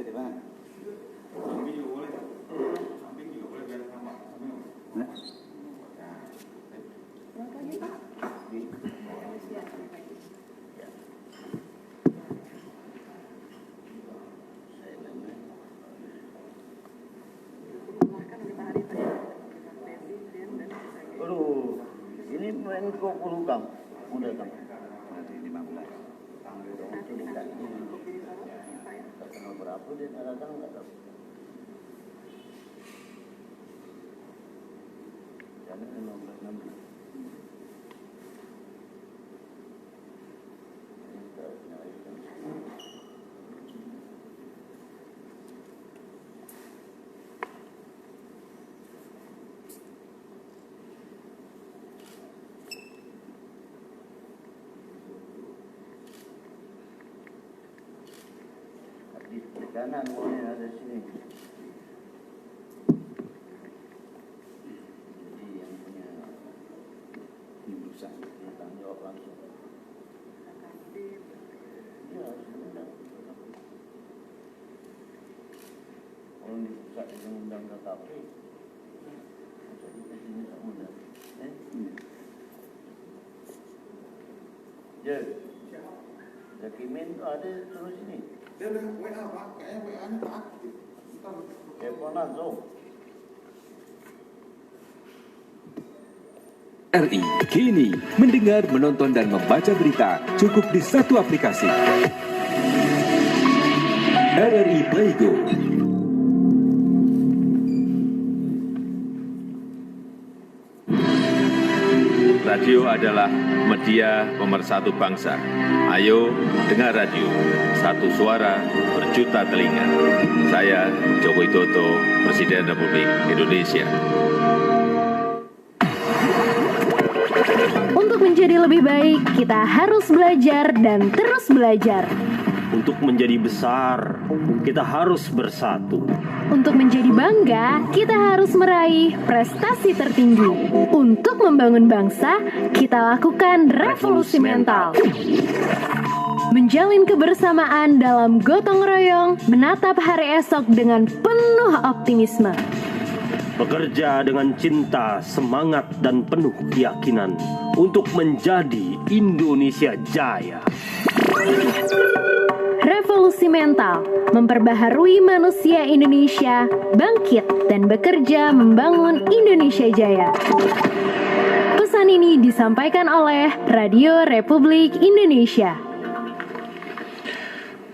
di mana? Samping juga boleh. Samping juga boleh biar sama. Samping. Nah. Selamat pagi Pak. Aduh, ini Menko Polhukam udah kan? Nanti 15. Tanggal berapa dia datang nggak tahu. Jangan 15. Di kanan mulai ada sini. Jadi yang punya urusan tanggung jawab langsung. Ya, sudah. Kalau di pusat yang undang KKP, masa di sini tak undang. Ya, Jakimin tu ada terus sini. Dia udah WA Pak, kayaknya WA-nya tak aktif. Telepon langsung. RI kini mendengar, menonton dan membaca berita cukup di satu aplikasi. RRI Playgo. Radio adalah media pemersatu bangsa. Ayo dengar radio, satu suara berjuta telinga. Saya Joko Widodo, Presiden Republik Indonesia. Untuk menjadi lebih baik, kita harus belajar dan terus belajar. Untuk menjadi besar, kita harus bersatu. Untuk menjadi bangga, kita harus meraih prestasi tertinggi. Untuk membangun bangsa, kita lakukan revolusi mental. Menjalin kebersamaan dalam gotong royong, menatap hari esok dengan penuh optimisme. Bekerja dengan cinta, semangat, dan penuh keyakinan untuk menjadi Indonesia Jaya. Revolusi mental, memperbaharui manusia Indonesia, bangkit dan bekerja membangun Indonesia Jaya. Pesan ini disampaikan oleh Radio Republik Indonesia.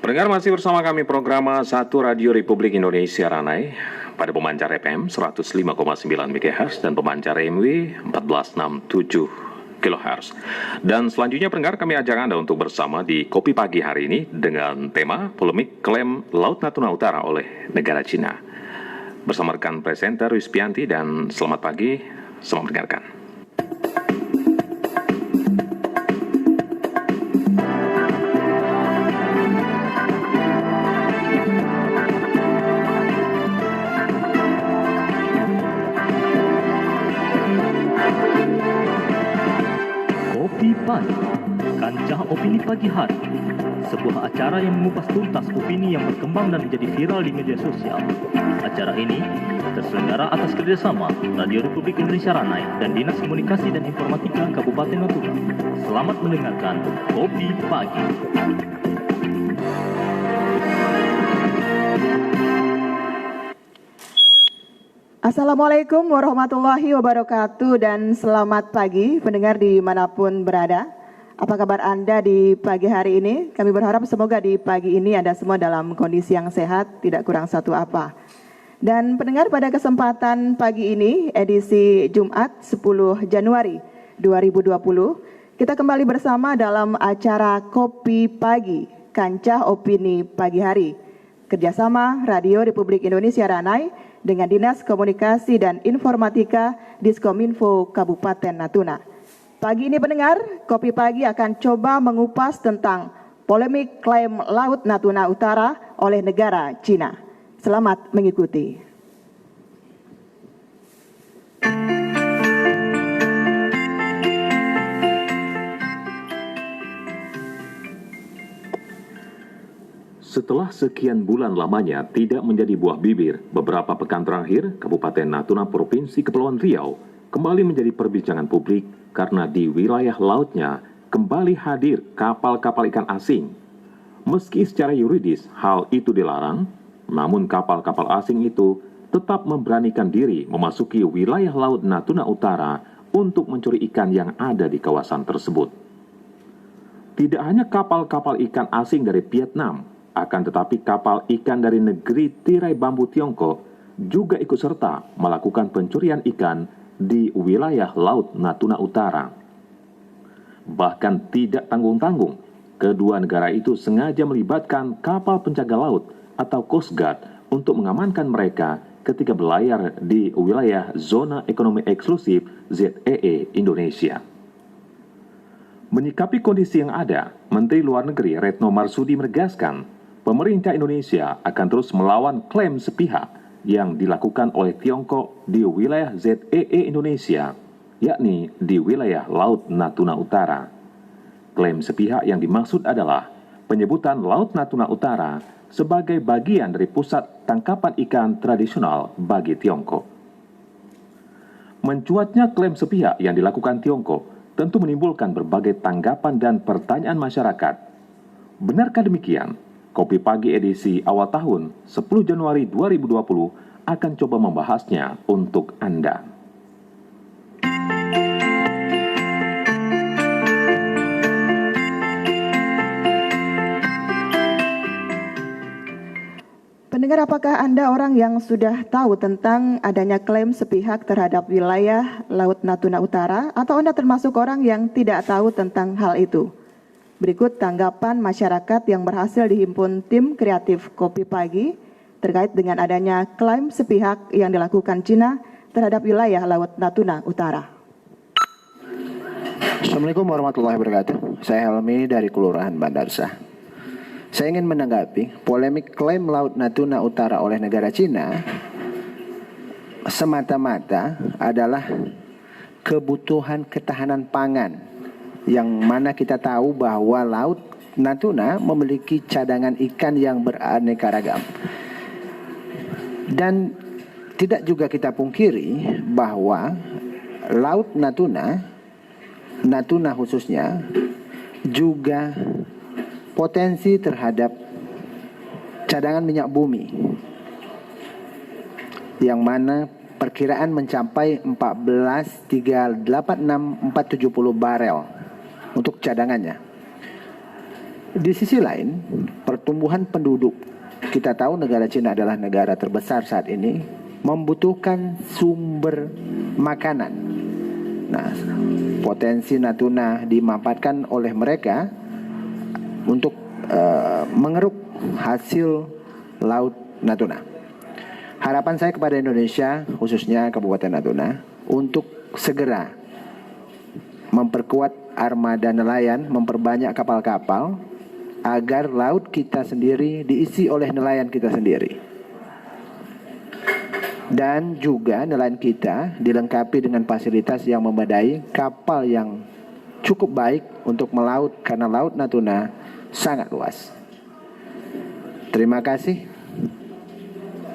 Pendengar, masih bersama kami program 1 Radio Republik Indonesia Ranai pada pemancar FM 105,9 MHz dan pemancar MW 1467 kHz. Dan selanjutnya pendengar, kami ajak Anda untuk bersama di Kopi Pagi hari ini dengan tema polemik klaim Laut Natuna Utara oleh negara Cina. Bersama rekan presenter Wispianti dan selamat pagi, selamat mendengarkan. Pagi, Kancah Opini Pagi Hari, sebuah acara yang mengupas tuntas opini yang berkembang dan menjadi viral di media sosial. Acara ini terselenggara atas kerjasama Radio Republik Indonesia Ranai dan Dinas Komunikasi dan Informatika Kabupaten Natuna. Selamat mendengarkan Kopi Pagi. Assalamualaikum warahmatullahi wabarakatuh dan selamat pagi pendengar dimanapun berada. Apa kabar Anda di pagi hari ini? Kami berharap semoga di pagi ini Anda semua dalam kondisi yang sehat, tidak kurang satu apa. Dan pendengar, pada kesempatan pagi ini, edisi Jumat 10 Januari 2020, kita kembali bersama dalam acara Kopi Pagi, Kancah Opini Pagi Hari, kerjasama Radio Republik Indonesia Ranai dengan Dinas Komunikasi dan Informatika Diskominfo Kabupaten Natuna. Pagi ini pendengar, Kopi Pagi akan coba mengupas tentang polemik klaim Laut Natuna Utara oleh negara Cina. Selamat mengikuti. Setelah sekian bulan lamanya tidak menjadi buah bibir, beberapa pekan terakhir, Kabupaten Natuna Provinsi Kepulauan Riau kembali menjadi perbincangan publik karena di wilayah lautnya kembali hadir kapal-kapal ikan asing. Meski secara yuridis hal itu dilarang, namun kapal-kapal asing itu tetap memberanikan diri memasuki wilayah Laut Natuna Utara untuk mencuri ikan yang ada di kawasan tersebut. Tidak hanya kapal-kapal ikan asing dari Vietnam, akan tetapi kapal ikan dari negeri tirai bambu Tiongkok juga ikut serta melakukan pencurian ikan di wilayah Laut Natuna Utara. Bahkan tidak tanggung-tanggung, kedua negara itu sengaja melibatkan kapal penjaga laut atau Coast Guard untuk mengamankan mereka ketika berlayar di wilayah Zona Ekonomi Eksklusif ZEE Indonesia. Menyikapi kondisi yang ada, Menteri Luar Negeri Retno Marsudi menegaskan pemerintah Indonesia akan terus melawan klaim sepihak yang dilakukan oleh Tiongkok di wilayah ZEE Indonesia, yakni di wilayah Laut Natuna Utara. Klaim sepihak yang dimaksud adalah penyebutan Laut Natuna Utara sebagai bagian dari pusat tangkapan ikan tradisional bagi Tiongkok. Mencuatnya klaim sepihak yang dilakukan Tiongkok tentu menimbulkan berbagai tanggapan dan pertanyaan masyarakat. Benarkah demikian? Kopi Pagi edisi awal tahun 10 Januari 2020 akan coba membahasnya untuk Anda. Pendengar, apakah Anda orang yang sudah tahu tentang adanya klaim sepihak terhadap wilayah Laut Natuna Utara, atau Anda termasuk orang yang tidak tahu tentang hal itu? Berikut tanggapan masyarakat yang berhasil dihimpun tim kreatif Kopi Pagi terkait dengan adanya klaim sepihak yang dilakukan Cina terhadap wilayah Laut Natuna Utara. Assalamualaikum warahmatullahi wabarakatuh. Saya Helmi dari Kelurahan Bandarsah. Saya ingin menanggapi polemik klaim Laut Natuna Utara oleh negara Cina semata-mata adalah kebutuhan ketahanan pangan, yang mana kita tahu bahwa Laut Natuna memiliki cadangan ikan yang beraneka ragam. Dan tidak juga kita pungkiri bahwa Laut Natuna khususnya juga potensi terhadap cadangan minyak bumi, yang mana perkiraan mencapai 14,386,470 barel untuk cadangannya. Di sisi lain, pertumbuhan penduduk, kita tahu negara Cina adalah negara terbesar saat ini, membutuhkan sumber makanan. Nah, potensi Natuna dimanfaatkan oleh mereka untuk mengeruk hasil Laut Natuna. Harapan saya kepada Indonesia, khususnya Kabupaten Natuna, untuk segera memperkuat armada nelayan, memperbanyak kapal-kapal agar laut kita sendiri diisi oleh nelayan kita sendiri. Dan juga nelayan kita dilengkapi dengan fasilitas yang memadai, kapal yang cukup baik untuk melaut, karena Laut Natuna sangat luas. Terima kasih.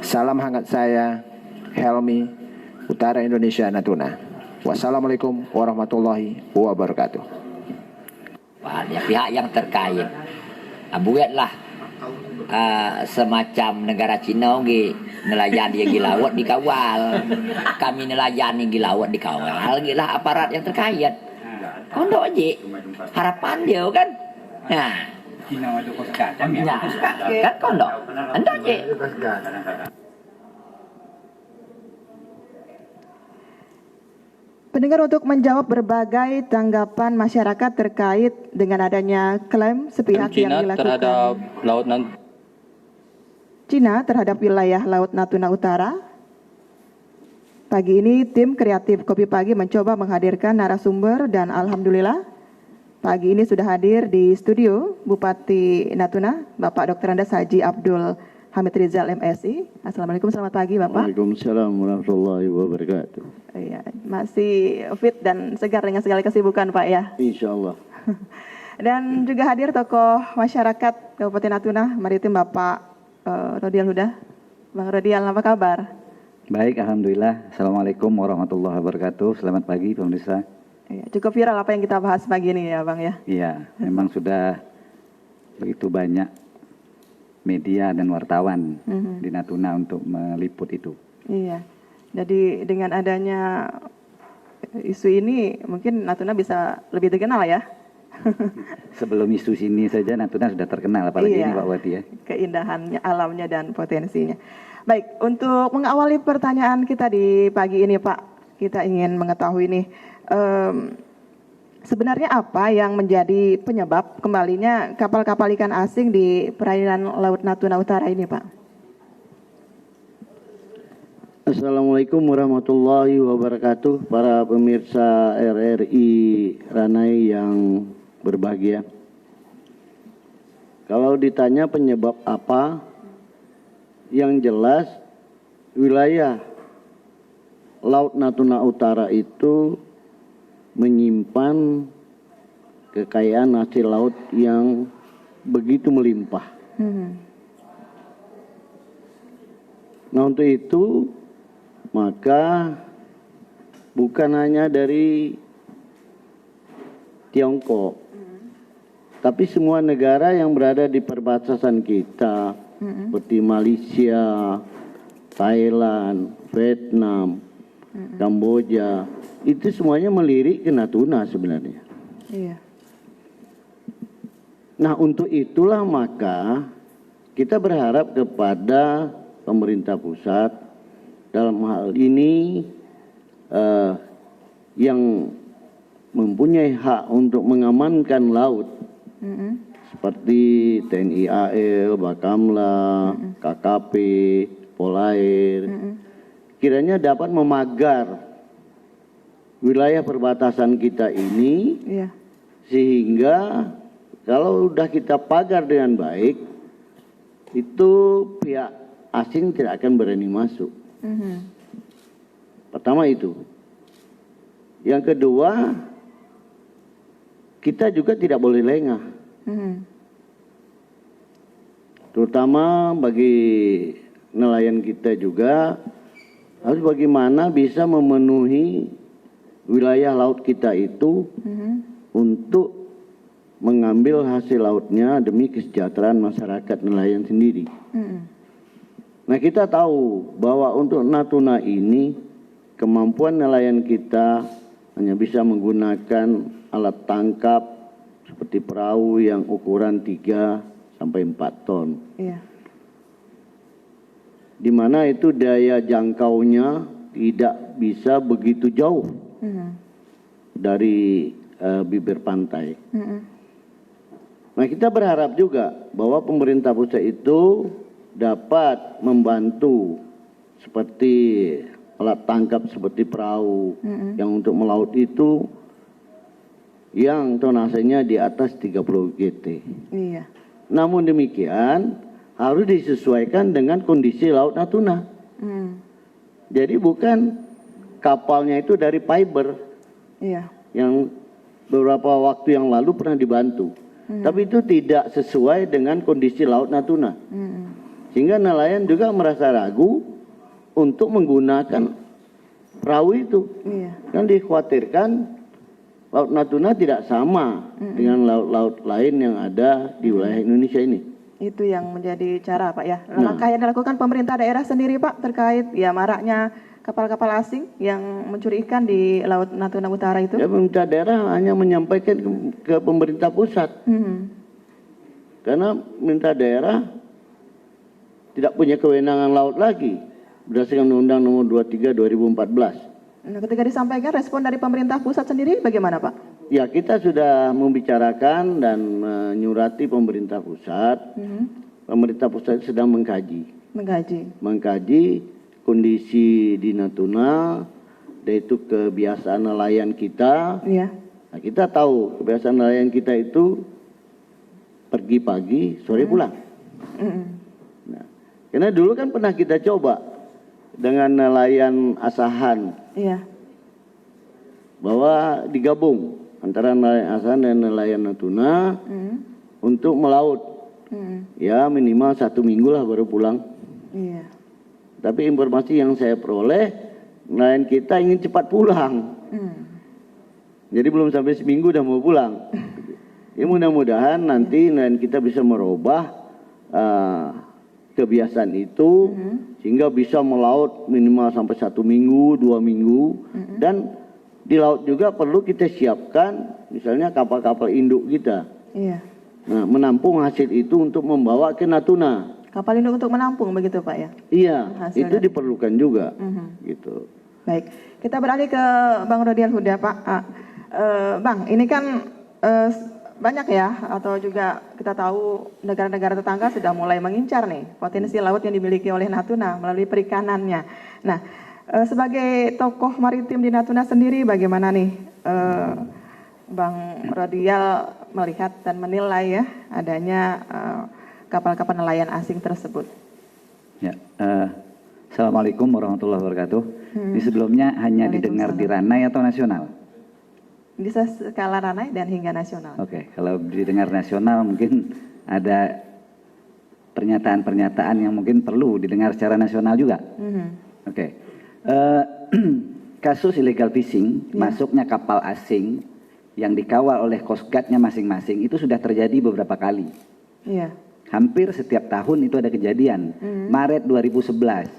Salam hangat saya, Helmi, Utara Indonesia Natuna. Wassalamualaikum warahmatullahi wabarakatuh. Banyak pihak yang terkait. Buatlah semacam negara Cina nelayan dia di laut dikawal. Kami nelayan di laut dikawal. Gila aparat yang terkait. Kondo aja. Harapan dia kan. Nah, Cina ada Coast Guard kan? Nah, kan kondo. Anda aja. Pendengar, untuk menjawab berbagai tanggapan masyarakat terkait dengan adanya klaim sepihak yang dilakukan terhadap Laut Cina terhadap wilayah Laut Natuna Utara, pagi ini tim kreatif Kopi Pagi mencoba menghadirkan narasumber, dan alhamdulillah pagi ini sudah hadir di studio Bupati Natuna, Bapak Dr. Andes Haji Abdul Hamid Rizal MSI. Assalamualaikum, selamat pagi Bapak. Waalaikumsalam warahmatullahi wabarakatuh. Iya, masih fit dan segar dengan segala kesibukan Pak ya. Insya Allah. Dan juga hadir tokoh masyarakat Kabupaten Natuna Maritim Bapak Rodial Huda. Bang Rodial, apa kabar? Baik, alhamdulillah. Assalamualaikum warahmatullahi wabarakatuh. Selamat pagi pemirsa. Ya, cukup viral apa yang kita bahas pagi ini ya Bang ya? Iya, memang sudah begitu banyak media dan wartawan di Natuna untuk meliput itu. Iya, jadi dengan adanya isu ini mungkin Natuna bisa lebih dikenal ya. Sebelum isu sini saja Natuna sudah terkenal, apalagi ini Pak Wati ya. Keindahannya, alamnya dan potensinya. Baik, untuk mengawali pertanyaan kita di pagi ini Pak, kita ingin mengetahui nih, sebenarnya apa yang menjadi penyebab kembalinya kapal-kapal ikan asing di perairan Laut Natuna Utara ini Pak? Assalamualaikum warahmatullahi wabarakatuh, para pemirsa RRI Ranai yang berbahagia. Kalau ditanya penyebab apa, yang jelas wilayah Laut Natuna Utara itu menyimpan kekayaan hasil laut yang begitu melimpah. Nah untuk itu maka bukan hanya dari Tiongkok, tapi semua negara yang berada di perbatasan kita, seperti Malaysia, Thailand, Vietnam, Kamboja, itu semuanya melirik ke Natuna sebenarnya. Iya. Nah untuk itulah maka kita berharap kepada pemerintah pusat dalam hal ini yang mempunyai hak untuk mengamankan laut seperti TNI AL, Bakamla, KKP, Polair, kiranya dapat memagar wilayah perbatasan kita ini, sehingga kalau sudah kita pagar dengan baik, itu pihak asing tidak akan berani masuk. Pertama itu. Yang kedua, kita juga tidak boleh lengah. Terutama bagi nelayan kita juga, harus bagaimana bisa memenuhi wilayah laut kita itu untuk mengambil hasil lautnya demi kesejahteraan masyarakat nelayan sendiri. Nah kita tahu bahwa untuk Natuna ini kemampuan nelayan kita hanya bisa menggunakan alat tangkap seperti perahu yang ukuran 3 sampai 4 ton. Di mana itu daya jangkaunya tidak bisa begitu jauh dari bibir pantai. Nah kita berharap juga bahwa pemerintah pusat itu dapat membantu seperti alat tangkap seperti perahu yang untuk melaut itu yang tonasenya di atas 30 GT. Namun demikian harus disesuaikan dengan kondisi Laut Natuna. Jadi bukan kapalnya itu dari fiber yang beberapa waktu yang lalu pernah dibantu. Tapi itu tidak sesuai dengan kondisi Laut Natuna. Sehingga nelayan juga merasa ragu untuk menggunakan perahu itu. Kan dikhawatirkan Laut Natuna tidak sama dengan laut-laut lain yang ada di wilayah Indonesia ini. Itu yang menjadi cara Pak ya. Langkah yang dilakukan pemerintah daerah sendiri Pak terkait ya maraknya kapal-kapal asing yang mencuri ikan di Laut Natuna Utara itu. Ya pemerintah daerah hanya menyampaikan ke pemerintah pusat. Karena pemerintah daerah tidak punya kewenangan laut lagi berdasarkan Undang-Undang Nomor 23 2014. Nah, ketika disampaikan respon dari pemerintah pusat sendiri bagaimana Pak? Ya kita sudah membicarakan dan menyurati pemerintah pusat. Pemerintah pusat sedang mengkaji kondisi di Natuna, yaitu kebiasaan nelayan kita. Nah, kita tahu kebiasaan nelayan kita itu pergi pagi, sore pulang. Nah, karena dulu kan pernah kita coba dengan nelayan Asahan, bahwa digabung antara nelayan ASEAN dan nelayan Natuna untuk melaut. Ya minimal 1 minggu lah baru pulang. Iya. Tapi informasi yang saya peroleh, nelayan kita ingin cepat pulang. Jadi belum sampai seminggu udah mau pulang. Ya mudah-mudahan nanti nelayan kita bisa merubah kebiasaan itu sehingga bisa melaut minimal sampai 1 minggu, 2 minggu. Dan di laut juga perlu kita siapkan misalnya kapal-kapal induk kita. Iya. Nah, menampung hasil itu untuk membawa ke Natuna. Kapal induk untuk menampung begitu Pak ya? Iya, Hasil itu dari- diperlukan juga. Gitu. Baik, kita beralih ke Bang Rodial Huda Pak. Bang, ini kan banyak ya, atau juga kita tahu negara-negara tetangga sudah mulai mengincar nih potensi laut yang dimiliki oleh Natuna melalui perikanannya. Nah, sebagai tokoh maritim di Natuna sendiri bagaimana nih Bang Rodial melihat dan menilai ya adanya kapal-kapal nelayan asing tersebut? Ya, Assalamualaikum warahmatullahi wabarakatuh. Di sebelumnya hanya didengar di Ranai atau nasional? Bisa skala Ranai dan hingga nasional. Oke, kalau didengar nasional mungkin ada pernyataan-pernyataan yang mungkin perlu didengar secara nasional juga. Oke, kasus illegal fishing, masuknya kapal asing yang dikawal oleh Coast Guard-nya masing-masing itu sudah terjadi beberapa kali. Iya. Hampir setiap tahun itu ada kejadian. Maret 2011,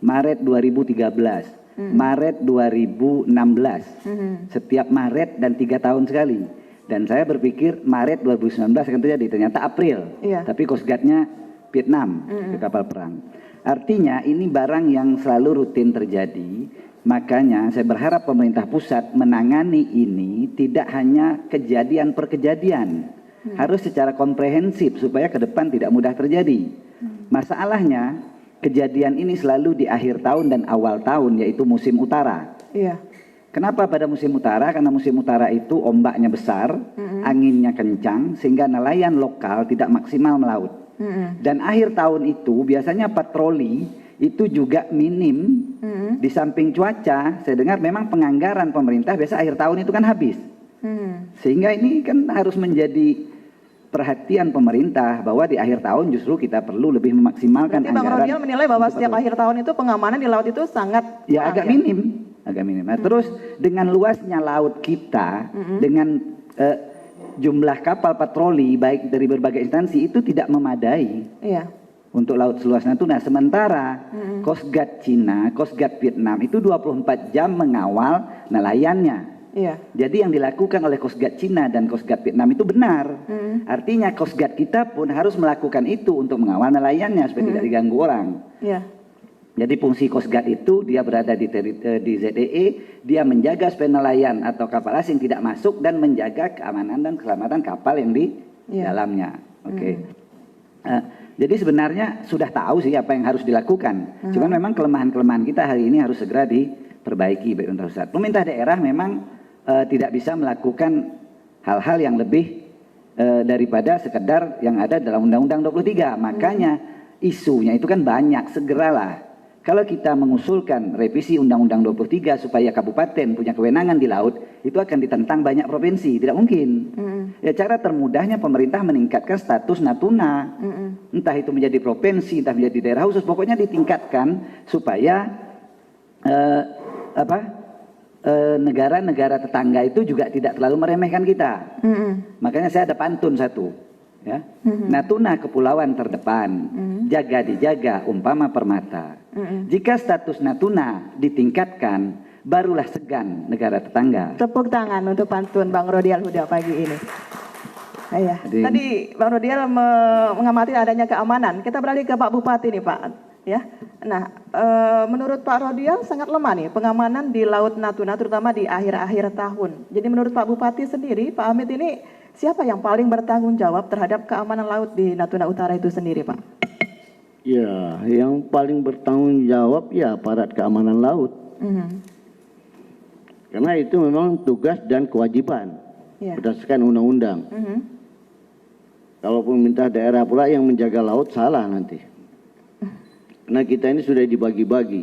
Maret 2013, Maret 2016. Setiap Maret dan 3 tahun sekali. Dan saya berpikir Maret 2019 akan terjadi. Ternyata April. Iya. Tapi Coast Guard-nya Vietnam ke kapal perang. Artinya ini barang yang selalu rutin terjadi. Makanya saya berharap pemerintah pusat menangani ini tidak hanya kejadian per kejadian. Harus secara komprehensif supaya ke depan tidak mudah terjadi. Masalahnya kejadian ini selalu di akhir tahun dan awal tahun, yaitu musim utara. Iya. Kenapa pada musim utara? Karena musim utara itu ombaknya besar, anginnya kencang, sehingga nelayan lokal tidak maksimal melaut. Dan akhir tahun itu biasanya patroli itu juga minim. Di samping cuaca, saya dengar memang penganggaran pemerintah biasa akhir tahun itu kan habis. Sehingga ini kan harus menjadi perhatian pemerintah bahwa di akhir tahun justru kita perlu lebih memaksimalkan Berarti Bang anggaran. Rodial menilai bahwa setiap akhir tahun itu pengamanan di laut itu sangat Ya kurang, agak minim, agak minim. Nah, terus dengan luasnya laut kita, dengan jumlah kapal patroli baik dari berbagai instansi itu tidak memadai Iya. untuk laut seluas Natuna. Sementara Coast Guard Cina, Coast Guard Vietnam itu 24 jam mengawal nelayannya. Iya. Jadi yang dilakukan oleh Coast Guard Cina dan Coast Guard Vietnam itu benar. Artinya Coast Guard kita pun harus melakukan itu untuk mengawal nelayannya supaya tidak diganggu orang. Iya. Jadi fungsi Coast Guard itu dia berada di ZEE, dia menjaga supaya nelayan atau kapal asing tidak masuk dan menjaga keamanan dan keselamatan kapal yang di dalamnya. Oke. Jadi sebenarnya sudah tahu sih apa yang harus dilakukan. Cuman memang kelemahan-kelemahan kita hari ini harus segera diperbaiki baik untuk pusat. Pemerintah daerah memang tidak bisa melakukan hal-hal yang lebih daripada sekedar yang ada dalam Undang-Undang 23. Makanya isunya itu kan banyak. Segeralah. Kalau kita mengusulkan revisi Undang-Undang 23 supaya kabupaten punya kewenangan di laut, itu akan ditentang banyak provinsi. Tidak mungkin. Ya cara termudahnya pemerintah meningkatkan status Natuna. Entah itu menjadi provinsi, entah menjadi daerah khusus, pokoknya ditingkatkan supaya negara-negara tetangga itu juga tidak terlalu meremehkan kita. Makanya saya ada pantun satu. Ya, Natuna kepulauan terdepan, jaga dijaga umpama permata. Jika status Natuna ditingkatkan, barulah segan negara tetangga. Tepuk tangan untuk pantun Bang Rodial Huda pagi ini. Iya. Tadi Bang Rodial mengamati adanya keamanan. Kita beralih ke Pak Bupati nih Pak. Ya. Nah, menurut Pak Rodial sangat lemah nih pengamanan di Laut Natuna, terutama di akhir-akhir tahun. Jadi menurut Pak Bupati sendiri, Pak Hamid ini siapa yang paling bertanggung jawab terhadap keamanan laut di Natuna Utara itu sendiri, Pak? Ya, yang paling bertanggung jawab ya aparat keamanan laut. Karena itu memang tugas dan kewajiban berdasarkan undang-undang. Kalau pemerintah daerah pula yang menjaga laut salah nanti. Karena kita ini sudah dibagi-bagi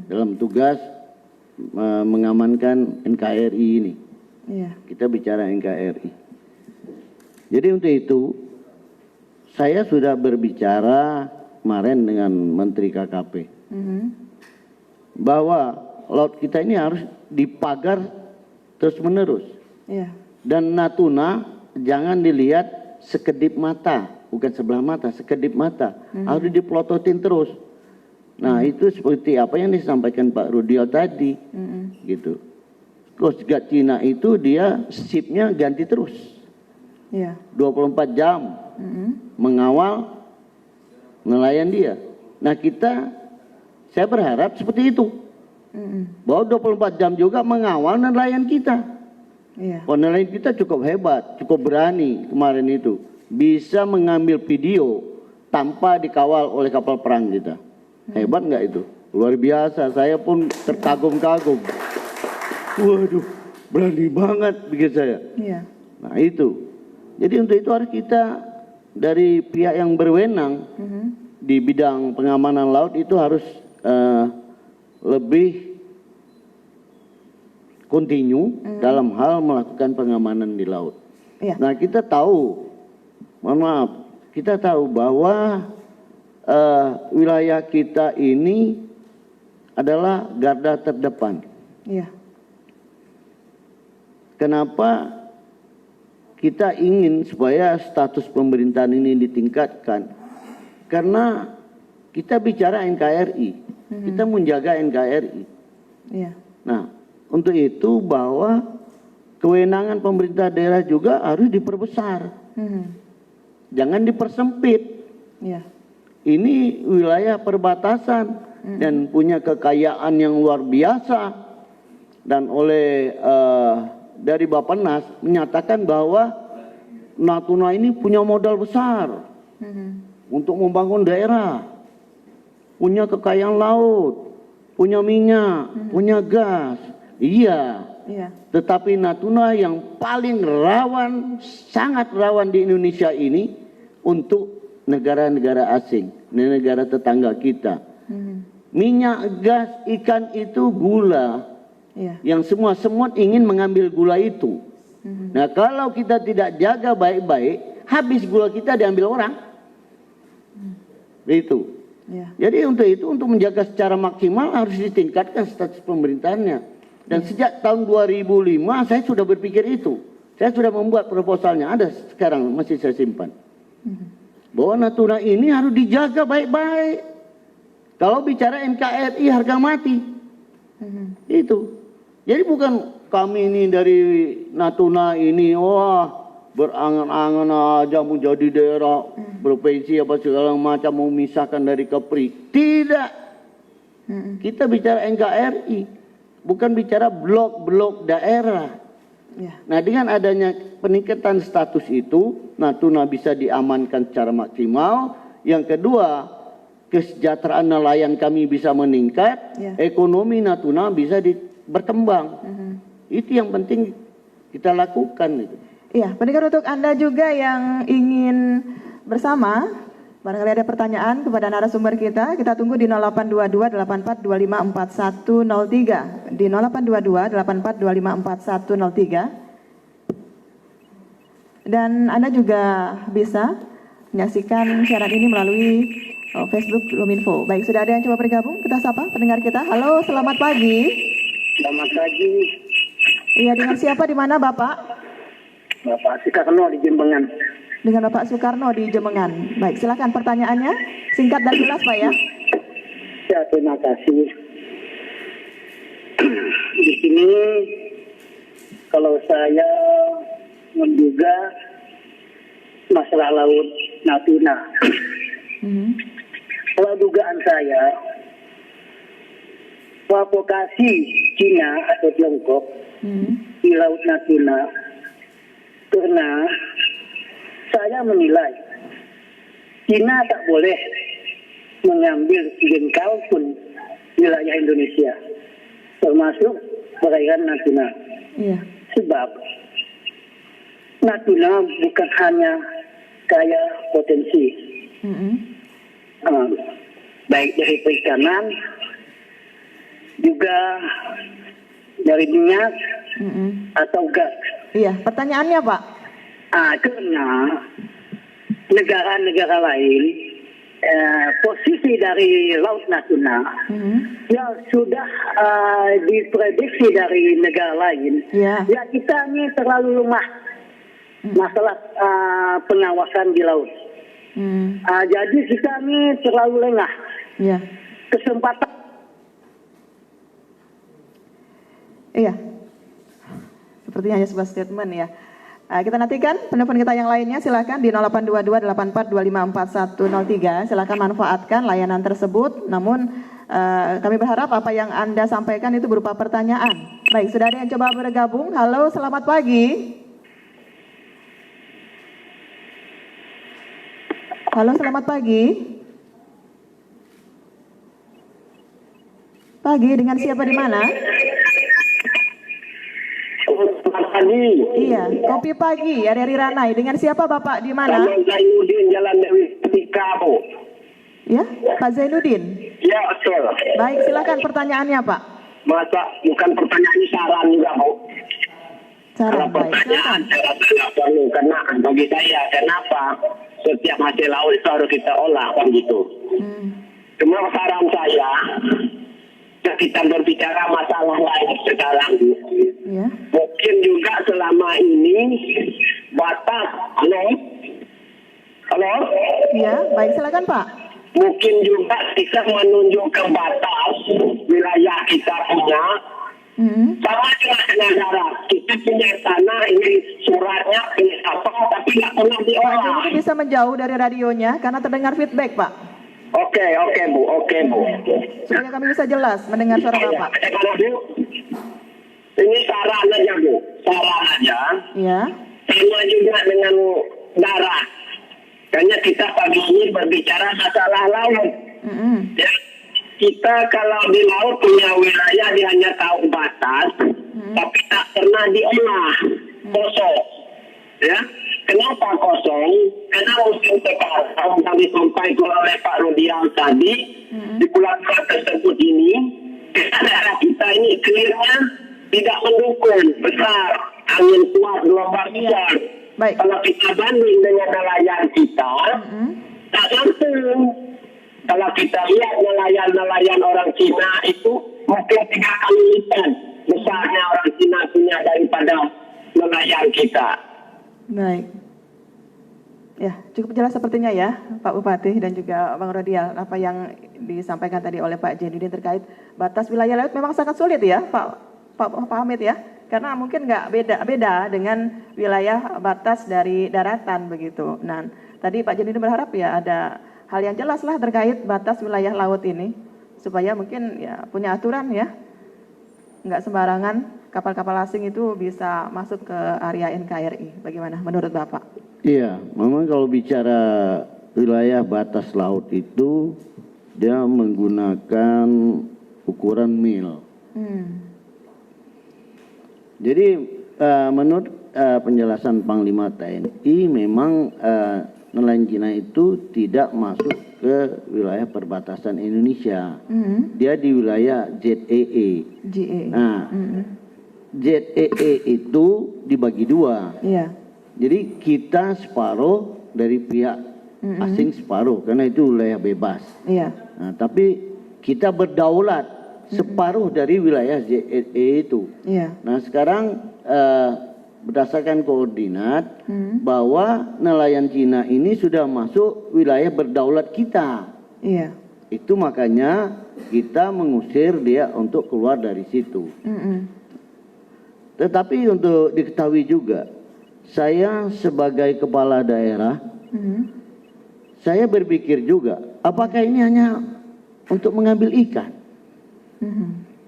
dalam tugas mengamankan NKRI ini. Iya. Kita bicara NKRI. Jadi untuk itu saya sudah berbicara kemarin dengan Menteri KKP bahwa laut kita ini harus dipagar terus-menerus. Iya. Dan Natuna jangan dilihat sekedip mata, bukan sebelah mata, sekedip mata. Harus dipelototin terus. Nah, itu seperti apa yang disampaikan Pak Rudio tadi. Gitu. Coast Guard Cina itu dia ship-nya ganti terus. Iya. 24 jam mengawal nelayan dia. Nah, saya berharap seperti itu. Bahwa 24 jam juga mengawal nelayan kita. Iya. Nelayan kita cukup hebat, cukup berani kemarin itu. Bisa mengambil video tanpa dikawal oleh kapal perang kita. Hebat nggak itu? Luar biasa, saya pun terkagum-kagum. Waduh, berani banget pikir saya. Iya. Nah itu. Jadi untuk itu harus kita dari pihak yang berwenang di bidang pengamanan laut itu harus lebih kontinu dalam hal melakukan pengamanan di laut. Iya. Nah kita tahu, mohon maaf, kita tahu bahwa wilayah kita ini adalah garda terdepan. Iya. Kenapa kita ingin supaya status pemerintahan ini ditingkatkan? Karena kita bicara NKRI, kita menjaga NKRI. Iya. Nah, untuk itu bahwa kewenangan pemerintah daerah juga harus diperbesar, jangan dipersempit. Iya. Ini wilayah perbatasan dan punya kekayaan yang luar biasa, dan oleh dari Bappenas menyatakan bahwa Natuna ini punya modal besar untuk membangun daerah, punya kekayaan laut, punya minyak, punya gas. Iya. Tetapi Natuna yang paling rawan, sangat rawan di Indonesia ini untuk negara-negara asing, negara tetangga kita. Minyak, gas, ikan itu gula. Yang semua semut ingin mengambil gula itu. Nah, kalau kita tidak jaga baik-baik, habis gula kita diambil orang. Itu. Jadi untuk itu, untuk menjaga secara maksimal harus ditingkatkan status pemerintahannya. Dan sejak tahun 2005 saya sudah berpikir itu. Saya sudah membuat proposalnya, ada sekarang masih saya simpan. Bahwa Natuna ini harus dijaga baik-baik. Kalau bicara NKRI harga mati. Itu. Jadi bukan kami ini dari Natuna ini, wah berangan-angan aja mau jadi daerah provinsi apa segala macam, mau memisahkan dari Kepri. Tidak. Kita bicara NKRI, bukan bicara blok-blok daerah. Nah, dengan adanya peningkatan status itu, Natuna bisa diamankan secara maksimal. Yang kedua, kesejahteraan nelayan kami bisa meningkat, ekonomi Natuna bisa berkembang. Itu yang penting kita lakukan itu. Iya, pendengar, untuk Anda juga yang ingin bersama, barangkali ada pertanyaan kepada narasumber kita tunggu di 0822 84254103, di 0822 84254103. Dan Anda juga bisa menyaksikan siaran ini melalui Facebook Luminfo. Baik, sudah ada yang coba bergabung, kita sapa pendengar kita. Halo, selamat pagi. Selamat pagi. Iya, dengan siapa, di mana Bapak? Bapak Soekarno di Jembengan. Dengan Bapak Soekarno di Jembengan. Baik, silakan pertanyaannya. Singkat dan jelas, Pak ya. Ya, terima kasih. Di sini kalau saya menduga masalah laut Natuna. Kalau dugaan saya, provokasi Cina atau Tiongkok di Laut Natuna, karena saya menilai Cina tak boleh mengambil jengkal pun wilayah Indonesia, termasuk perairan Natuna. Sebab Natuna bukan hanya kaya potensi, baik dari perikanan, juga dari minyak atau gas. Iya, pertanyaannya Pak. Karena negara-negara lain posisi dari Laut Natuna yang sudah diprediksi dari negara lain, ya kita ini terlalu lemah masalah pengawasan di laut. Jadi kita ini terlalu lengah. Ya. Kesempatan. Iya. Sepertinya hanya sebuah statement ya. Kita nantikan penelpon kita yang lainnya, silakan di 082284254103. Silakan manfaatkan layanan tersebut. Namun kami berharap apa yang Anda sampaikan itu berupa pertanyaan. Baik, sudah ada yang coba bergabung. Halo, selamat pagi. Halo, selamat pagi. Pagi, dengan siapa di mana? Pagi. Iya, kopi pagi dari Ranai. Dengan siapa Bapak di mana? Sama Zainuddin, Jalan Dewi Ketika, Bu. Ya, Pak Zainuddin. Ya, betul. Baik, silakan pertanyaannya Pak. Masa bukan pertanyaan, saran juga, Bu. Saran, baik. Pertanyaan saya rasa nggak perlu, karena bagi saya, kenapa setiap hasil laut itu harus kita olah, kan gitu. Cuma saran saya, kita berbicara masalah lain sekarang, Bu. Ya. Mungkin juga selama ini batas, halo? Ya, baik, silakan Pak. Mungkin juga kita menunjukkan batas wilayah kita punya. Sama juga dengan darat. Kita punya tanah, ini suratnya, ini apa, tapi nggak pernah diolah. Pak, jadi bisa menjauh dari radionya karena terdengar feedback, Pak. Oke, Bu. Supaya kami bisa jelas mendengar suara Bapak. Ini saran aja, Bu. Saran aja. Ya. Sama juga dengan darat. Karena kita pagi ini berbicara masalah laut. Ya. Kita kalau di laut punya wilayah, dia hanya tahu batas, tapi tak pernah diolah. Kosong. Ya. Kenapa kosong? Karena musim sekarang kami sampaikan oleh Pak Rudial tadi, di bulan-bulan tersebut ini, daerah kita ini clearnya tidak mendukung, besar, angin kuat, gelombang besar. Kalau kita banding dengan nelayan kita, tak mampu. Kalau kita lihat nelayan-nelayan orang Cina itu mungkin 3 kali lipat besarnya orang Cina punya daripada nelayan kita. Baik. Ya, cukup jelas sepertinya ya, Pak Bupati dan juga Bang Rodial, apa yang disampaikan tadi oleh Pak Zainuddin terkait batas wilayah laut memang sangat sulit ya, Pak Hamid ya, karena mungkin nggak beda dengan wilayah batas dari daratan begitu. Nah, tadi Pak Zainuddin berharap ya ada hal yang jelas lah terkait batas wilayah laut ini, supaya mungkin ya punya aturan ya, nggak sembarangan kapal-kapal asing itu bisa masuk ke area NKRI. Bagaimana menurut Bapak? Iya, memang kalau bicara wilayah batas laut itu dia menggunakan ukuran mil. Jadi menurut penjelasan Panglima TNI memang nelayan Cina itu tidak masuk ke wilayah perbatasan Indonesia. Dia di wilayah ZEE. Nah, ZEE itu dibagi 2. Iya. Jadi kita separuh dari pihak asing separuh, karena itu wilayah bebas. Iya. Nah, tapi kita berdaulat separuh dari wilayah ZEE itu. Iya. Nah sekarang berdasarkan koordinat bahwa nelayan Cina ini sudah masuk wilayah berdaulat kita. Iya. Itu makanya kita mengusir dia untuk keluar dari situ. Tetapi untuk diketahui juga, saya sebagai kepala daerah, saya berpikir juga, apakah ini hanya untuk mengambil ikan?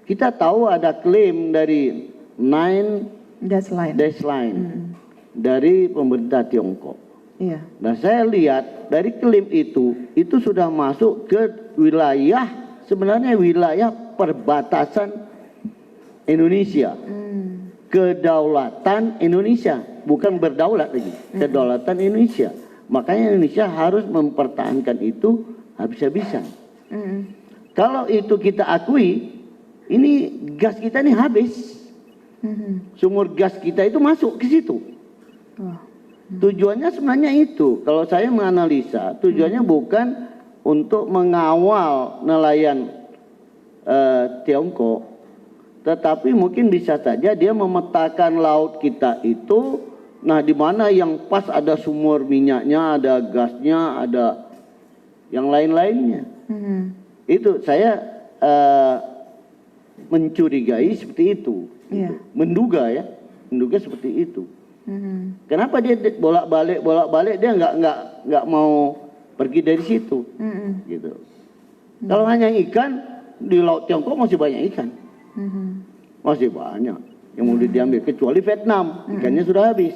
Kita tahu ada klaim dari 9 Dasline dari pemerintah Tiongkok. Iya. Nah saya lihat dari klaim itu sudah masuk ke wilayah, sebenarnya wilayah perbatasan Indonesia. Kedaulatan Indonesia, bukan berdaulat lagi, kedaulatan Indonesia. Makanya Indonesia harus mempertahankan itu habis-habisan. Kalau itu kita akui, ini gas kita ini habis. Sumur gas kita itu masuk ke situ. Tujuannya sebenarnya itu. Kalau saya menganalisa, tujuannya bukan untuk mengawal nelayan Tiongkok, tetapi mungkin bisa saja dia memetakan laut kita itu, nah di mana yang pas ada sumur minyaknya, ada gasnya, ada yang lain-lainnya. Itu saya mencurigai seperti itu, menduga seperti itu. Kenapa dia bolak-balik dia nggak mau pergi dari situ, gitu. Kalau hanya ikan di laut Tiongkok masih banyak ikan, masih banyak yang mau diambil, kecuali Vietnam ikannya sudah habis,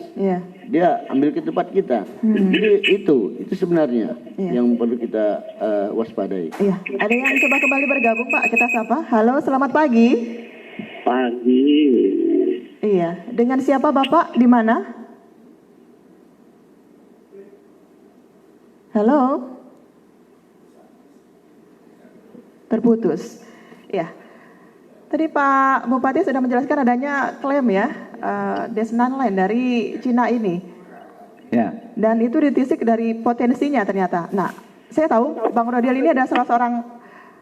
dia ambil ke tempat kita. Jadi itu sebenarnya yang perlu kita waspadai. Ada yang coba kembali bergabung Pak, kita sapa. Halo, selamat pagi. Pagi. Iya, dengan siapa Bapak? Di mana? Halo? Terputus. Ya. Tadi Pak Bupati sudah menjelaskan adanya klaim ya, Desnan Line dari Cina ini. Ya. Dan itu ditisik dari potensinya ternyata. Nah, saya tahu Bang Rodial ini adalah salah seorang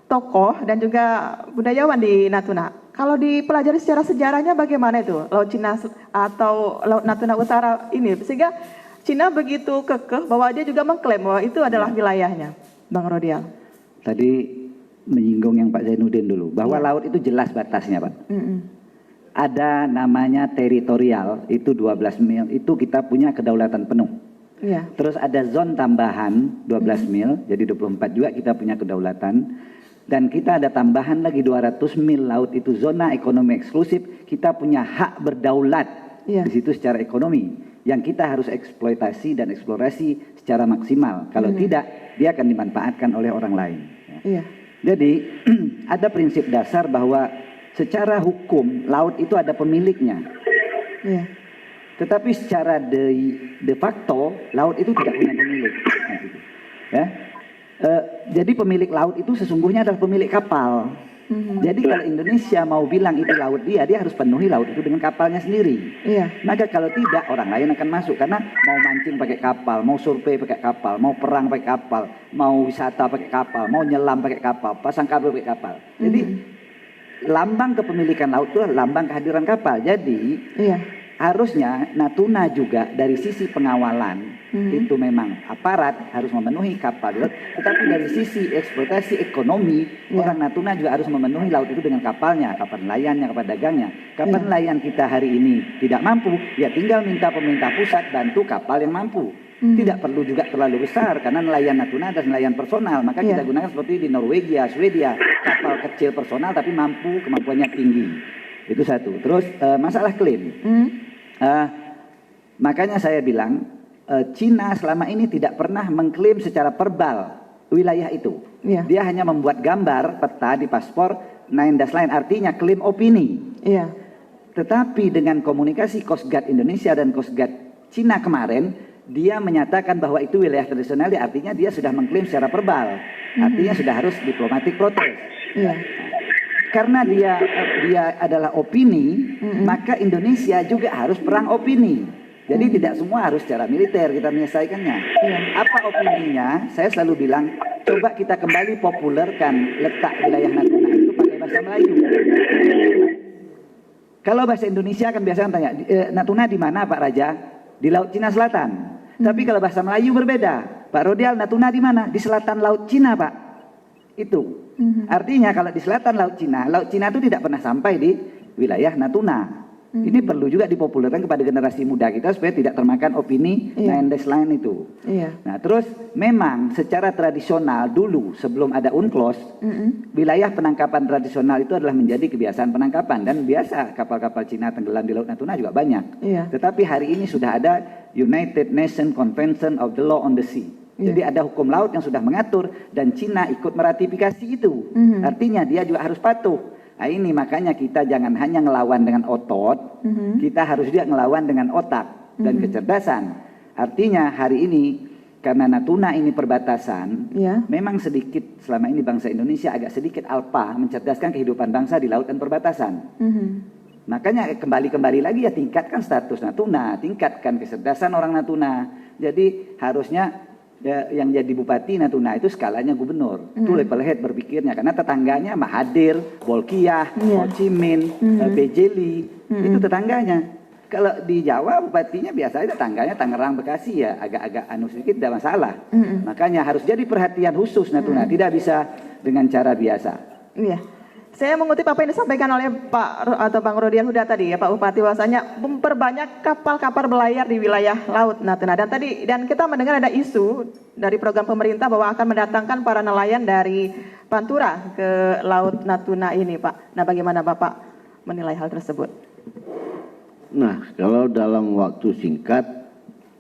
tokoh dan juga budayawan di Natuna. Kalau dipelajari secara sejarahnya bagaimana itu Laut Cina atau Laut Natuna Utara ini, sehingga Cina begitu kekeh bahwa dia juga mengklaim bahwa itu adalah wilayahnya, Bang Rodial. Tadi menyinggung yang Pak Zainuddin dulu, bahwa laut itu jelas batasnya Pak. Ada namanya teritorial, itu 12 mil, itu kita punya kedaulatan penuh. Terus ada zon tambahan 12 mil, jadi 24 juga kita punya kedaulatan. Dan kita ada tambahan lagi 200 mil laut, itu zona ekonomi eksklusif, kita punya hak berdaulat di situ secara ekonomi, yang kita harus eksploitasi dan eksplorasi secara maksimal. Kalau tidak, dia akan dimanfaatkan oleh orang lain. Jadi ada prinsip dasar bahwa secara hukum laut itu ada pemiliknya. Tetapi secara de facto laut itu tidak punya pemilik. Jadi pemilik laut itu sesungguhnya adalah pemilik kapal. Jadi kalau Indonesia mau bilang itu laut dia harus penuhi laut itu dengan kapalnya sendiri. Maka kalau tidak, orang lain akan masuk, karena mau mancing pakai kapal, mau survei pakai kapal, mau perang pakai kapal, mau wisata pakai kapal, mau nyelam pakai kapal, pasang kabel pakai kapal. Jadi lambang kepemilikan laut itu lambang kehadiran kapal. Jadi harusnya Natuna juga dari sisi pengawalan itu memang aparat harus memenuhi kapal, tetapi dari sisi eksploitasi ekonomi orang Natuna juga harus memenuhi laut itu dengan kapalnya, kapal nelayannya, kapal dagangnya. Kapal nelayan kita hari ini tidak mampu, ya tinggal minta pemerintah pusat bantu kapal yang mampu. Tidak perlu juga terlalu besar, karena nelayan Natuna adalah nelayan personal, maka kita gunakan seperti di Norwegia, Swedia, kapal kecil personal tapi mampu, kemampuannya tinggi. Itu satu. Terus masalah klaim. Makanya saya bilang Cina selama ini tidak pernah mengklaim secara verbal wilayah itu. Dia hanya membuat gambar peta di paspor 9 dash line, artinya klaim opini. Tetapi dengan komunikasi Coast Guard Indonesia dan Coast Guard Cina kemarin, dia menyatakan bahwa itu wilayah tradisional, artinya dia sudah mengklaim secara verbal. Artinya sudah harus diplomatik protes. Karena dia adalah opini, maka Indonesia juga harus perang opini. Jadi tidak semua harus secara militer kita menyelesaikannya. Apa opininya? Saya selalu bilang, coba kita kembali populerkan letak wilayah Natuna itu pakai bahasa Melayu. Kalau bahasa Indonesia kan biasanya tanya, Natuna di mana Pak Raja? Di Laut Cina Selatan. Tapi kalau bahasa Melayu berbeda. Pak Rodial, Natuna di mana? Di selatan Laut Cina Pak. Itu. Artinya kalau di selatan Laut Cina itu tidak pernah sampai di wilayah Natuna. Ini perlu juga dipopulerkan kepada generasi muda kita supaya tidak termakan opini 9 dash line itu. Nah terus memang secara tradisional dulu sebelum ada UNCLOS, wilayah penangkapan tradisional itu adalah menjadi kebiasaan penangkapan. Dan biasa kapal-kapal Cina tenggelam di Laut Natuna juga banyak. Tetapi hari ini sudah ada United Nations Convention of the Law on the Sea. Jadi ada hukum laut yang sudah mengatur dan Cina ikut meratifikasi itu. Artinya dia juga harus patuh. Nah ini makanya kita jangan hanya ngelawan dengan otot, kita harus juga ngelawan dengan otak dan kecerdasan. Artinya hari ini karena Natuna ini perbatasan, memang sedikit selama ini bangsa Indonesia agak sedikit alpa mencerdaskan kehidupan bangsa di laut dan perbatasan. Makanya kembali lagi ya, tingkatkan status Natuna, tingkatkan kecerdasan orang Natuna. Jadi harusnya yang jadi bupati Natuna itu skalanya gubernur. Itu level head berpikirnya, karena tetangganya Mahathir, Bolkiah, Ho Chi Minh, Bejeli, itu tetangganya. Kalau di Jawa bupatinya biasanya tetangganya Tangerang, Bekasi, ya agak-agak sedikit, tidak masalah. Makanya harus jadi perhatian khusus Natuna, tidak bisa dengan cara biasa. Iya. Saya mengutip apa yang disampaikan oleh Pak atau Bang Rodian Huda tadi ya, Pak Bupati, bahwasanya memperbanyak kapal-kapal berlayar di wilayah laut Natuna. Dan kita mendengar ada isu dari program pemerintah bahwa akan mendatangkan para nelayan dari Pantura ke laut Natuna ini, Pak. Nah, bagaimana Bapak menilai hal tersebut? Nah, kalau dalam waktu singkat,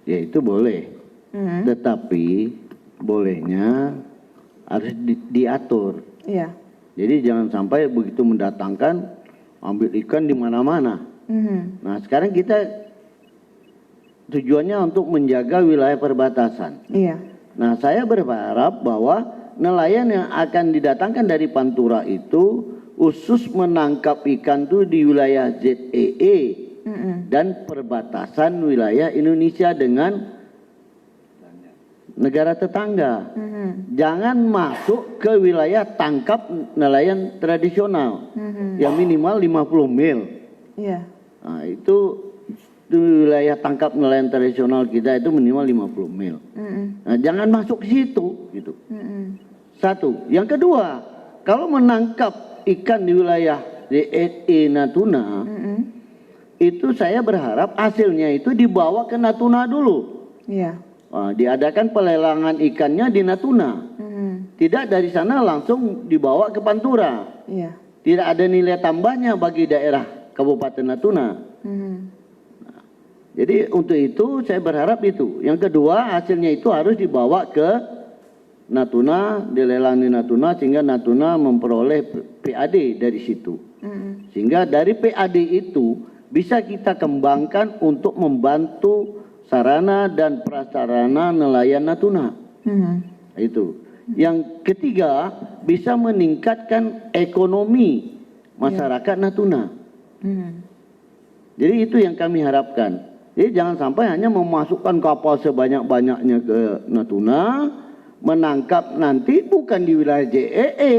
ya itu boleh. Tetapi bolehnya harus diatur. Iya. Jadi jangan sampai begitu mendatangkan, ambil ikan di mana-mana. Nah, sekarang kita tujuannya untuk menjaga wilayah perbatasan. Iya. Nah, saya berharap bahwa nelayan yang akan didatangkan dari Pantura itu khusus menangkap ikan itu di wilayah ZEE dan perbatasan wilayah Indonesia dengan negara tetangga. Jangan masuk ke wilayah tangkap nelayan tradisional yang minimal 50 mil. Iya. Nah, itu wilayah tangkap nelayan tradisional kita itu minimal 50 mil. Nah, jangan masuk ke situ gitu. Satu. Yang kedua, kalau menangkap ikan di wilayah ZEE Natuna, itu saya berharap hasilnya itu dibawa ke Natuna dulu. Iya. Diadakan pelelangan ikannya di Natuna. Tidak dari sana langsung dibawa ke Pantura. Iya. Tidak ada nilai tambahnya bagi daerah Kabupaten Natuna. Nah, jadi untuk itu saya berharap itu. Yang kedua, hasilnya itu harus dibawa ke Natuna, dilelang di Natuna, sehingga Natuna memperoleh PAD dari situ. Sehingga dari PAD itu bisa kita kembangkan untuk membantu sarana dan prasarana nelayan Natuna. Itu. Yang ketiga, bisa meningkatkan ekonomi masyarakat Natuna. Jadi itu yang kami harapkan. Jadi jangan sampai hanya memasukkan kapal sebanyak-banyaknya ke Natuna, menangkap nanti bukan di wilayah JEE,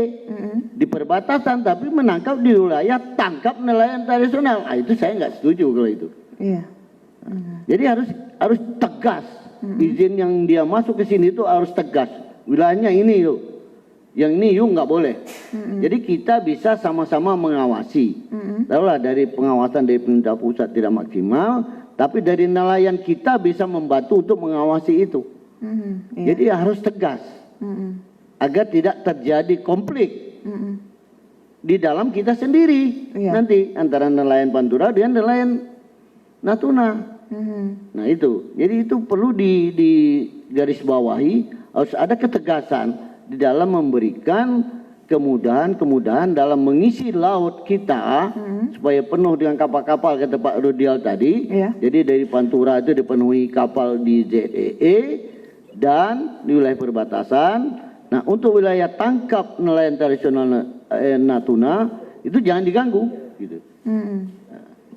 di perbatasan, tapi menangkap di wilayah tangkap nelayan tradisional. Nah, itu saya nggak setuju kalau itu. Iya. Jadi harus tegas. Izin yang dia masuk ke sini itu harus tegas. Wilayahnya ini yuk, yang ini yuk nggak boleh. Jadi kita bisa sama-sama mengawasi. Tahulah dari pengawasan dari pemerintah pusat tidak maksimal, tapi dari nelayan kita bisa membantu untuk mengawasi itu. Jadi harus tegas agar tidak terjadi konflik di dalam kita sendiri nanti antara nelayan Pantura dengan nelayan Natuna. Nah itu, jadi itu perlu digarisbawahi, harus ada ketegasan di dalam memberikan kemudahan dalam mengisi laut kita supaya penuh dengan kapal-kapal kata Pak Rudial tadi. Jadi dari Pantura itu dipenuhi kapal di ZEE dan di wilayah perbatasan. Nah untuk wilayah tangkap nelayan tradisional Natuna itu jangan diganggu gitu.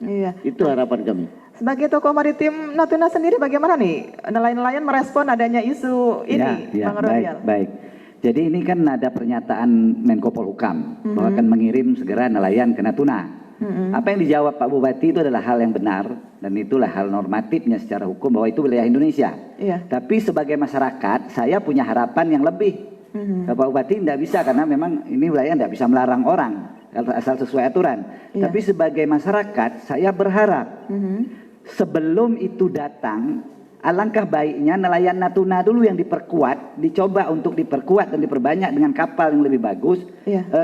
Iya. Itu harapan kami. Sebagai tokoh maritim Natuna sendiri bagaimana nih nelayan-nelayan merespon adanya isu ini, Bang Rodial? Baik. Jadi ini kan ada pernyataan Menko Polhukam bahwa akan mengirim segera nelayan ke Natuna. Apa yang dijawab Pak Bupati itu adalah hal yang benar dan itulah hal normatifnya secara hukum bahwa itu wilayah Indonesia. Tapi sebagai masyarakat saya punya harapan yang lebih. Pak Bupati tidak bisa karena memang ini wilayah tidak bisa melarang orang asal sesuai aturan. Tapi sebagai masyarakat saya berharap sebelum itu datang, alangkah baiknya nelayan Natuna dulu yang diperkuat, dicoba untuk diperkuat dan diperbanyak dengan kapal yang lebih bagus.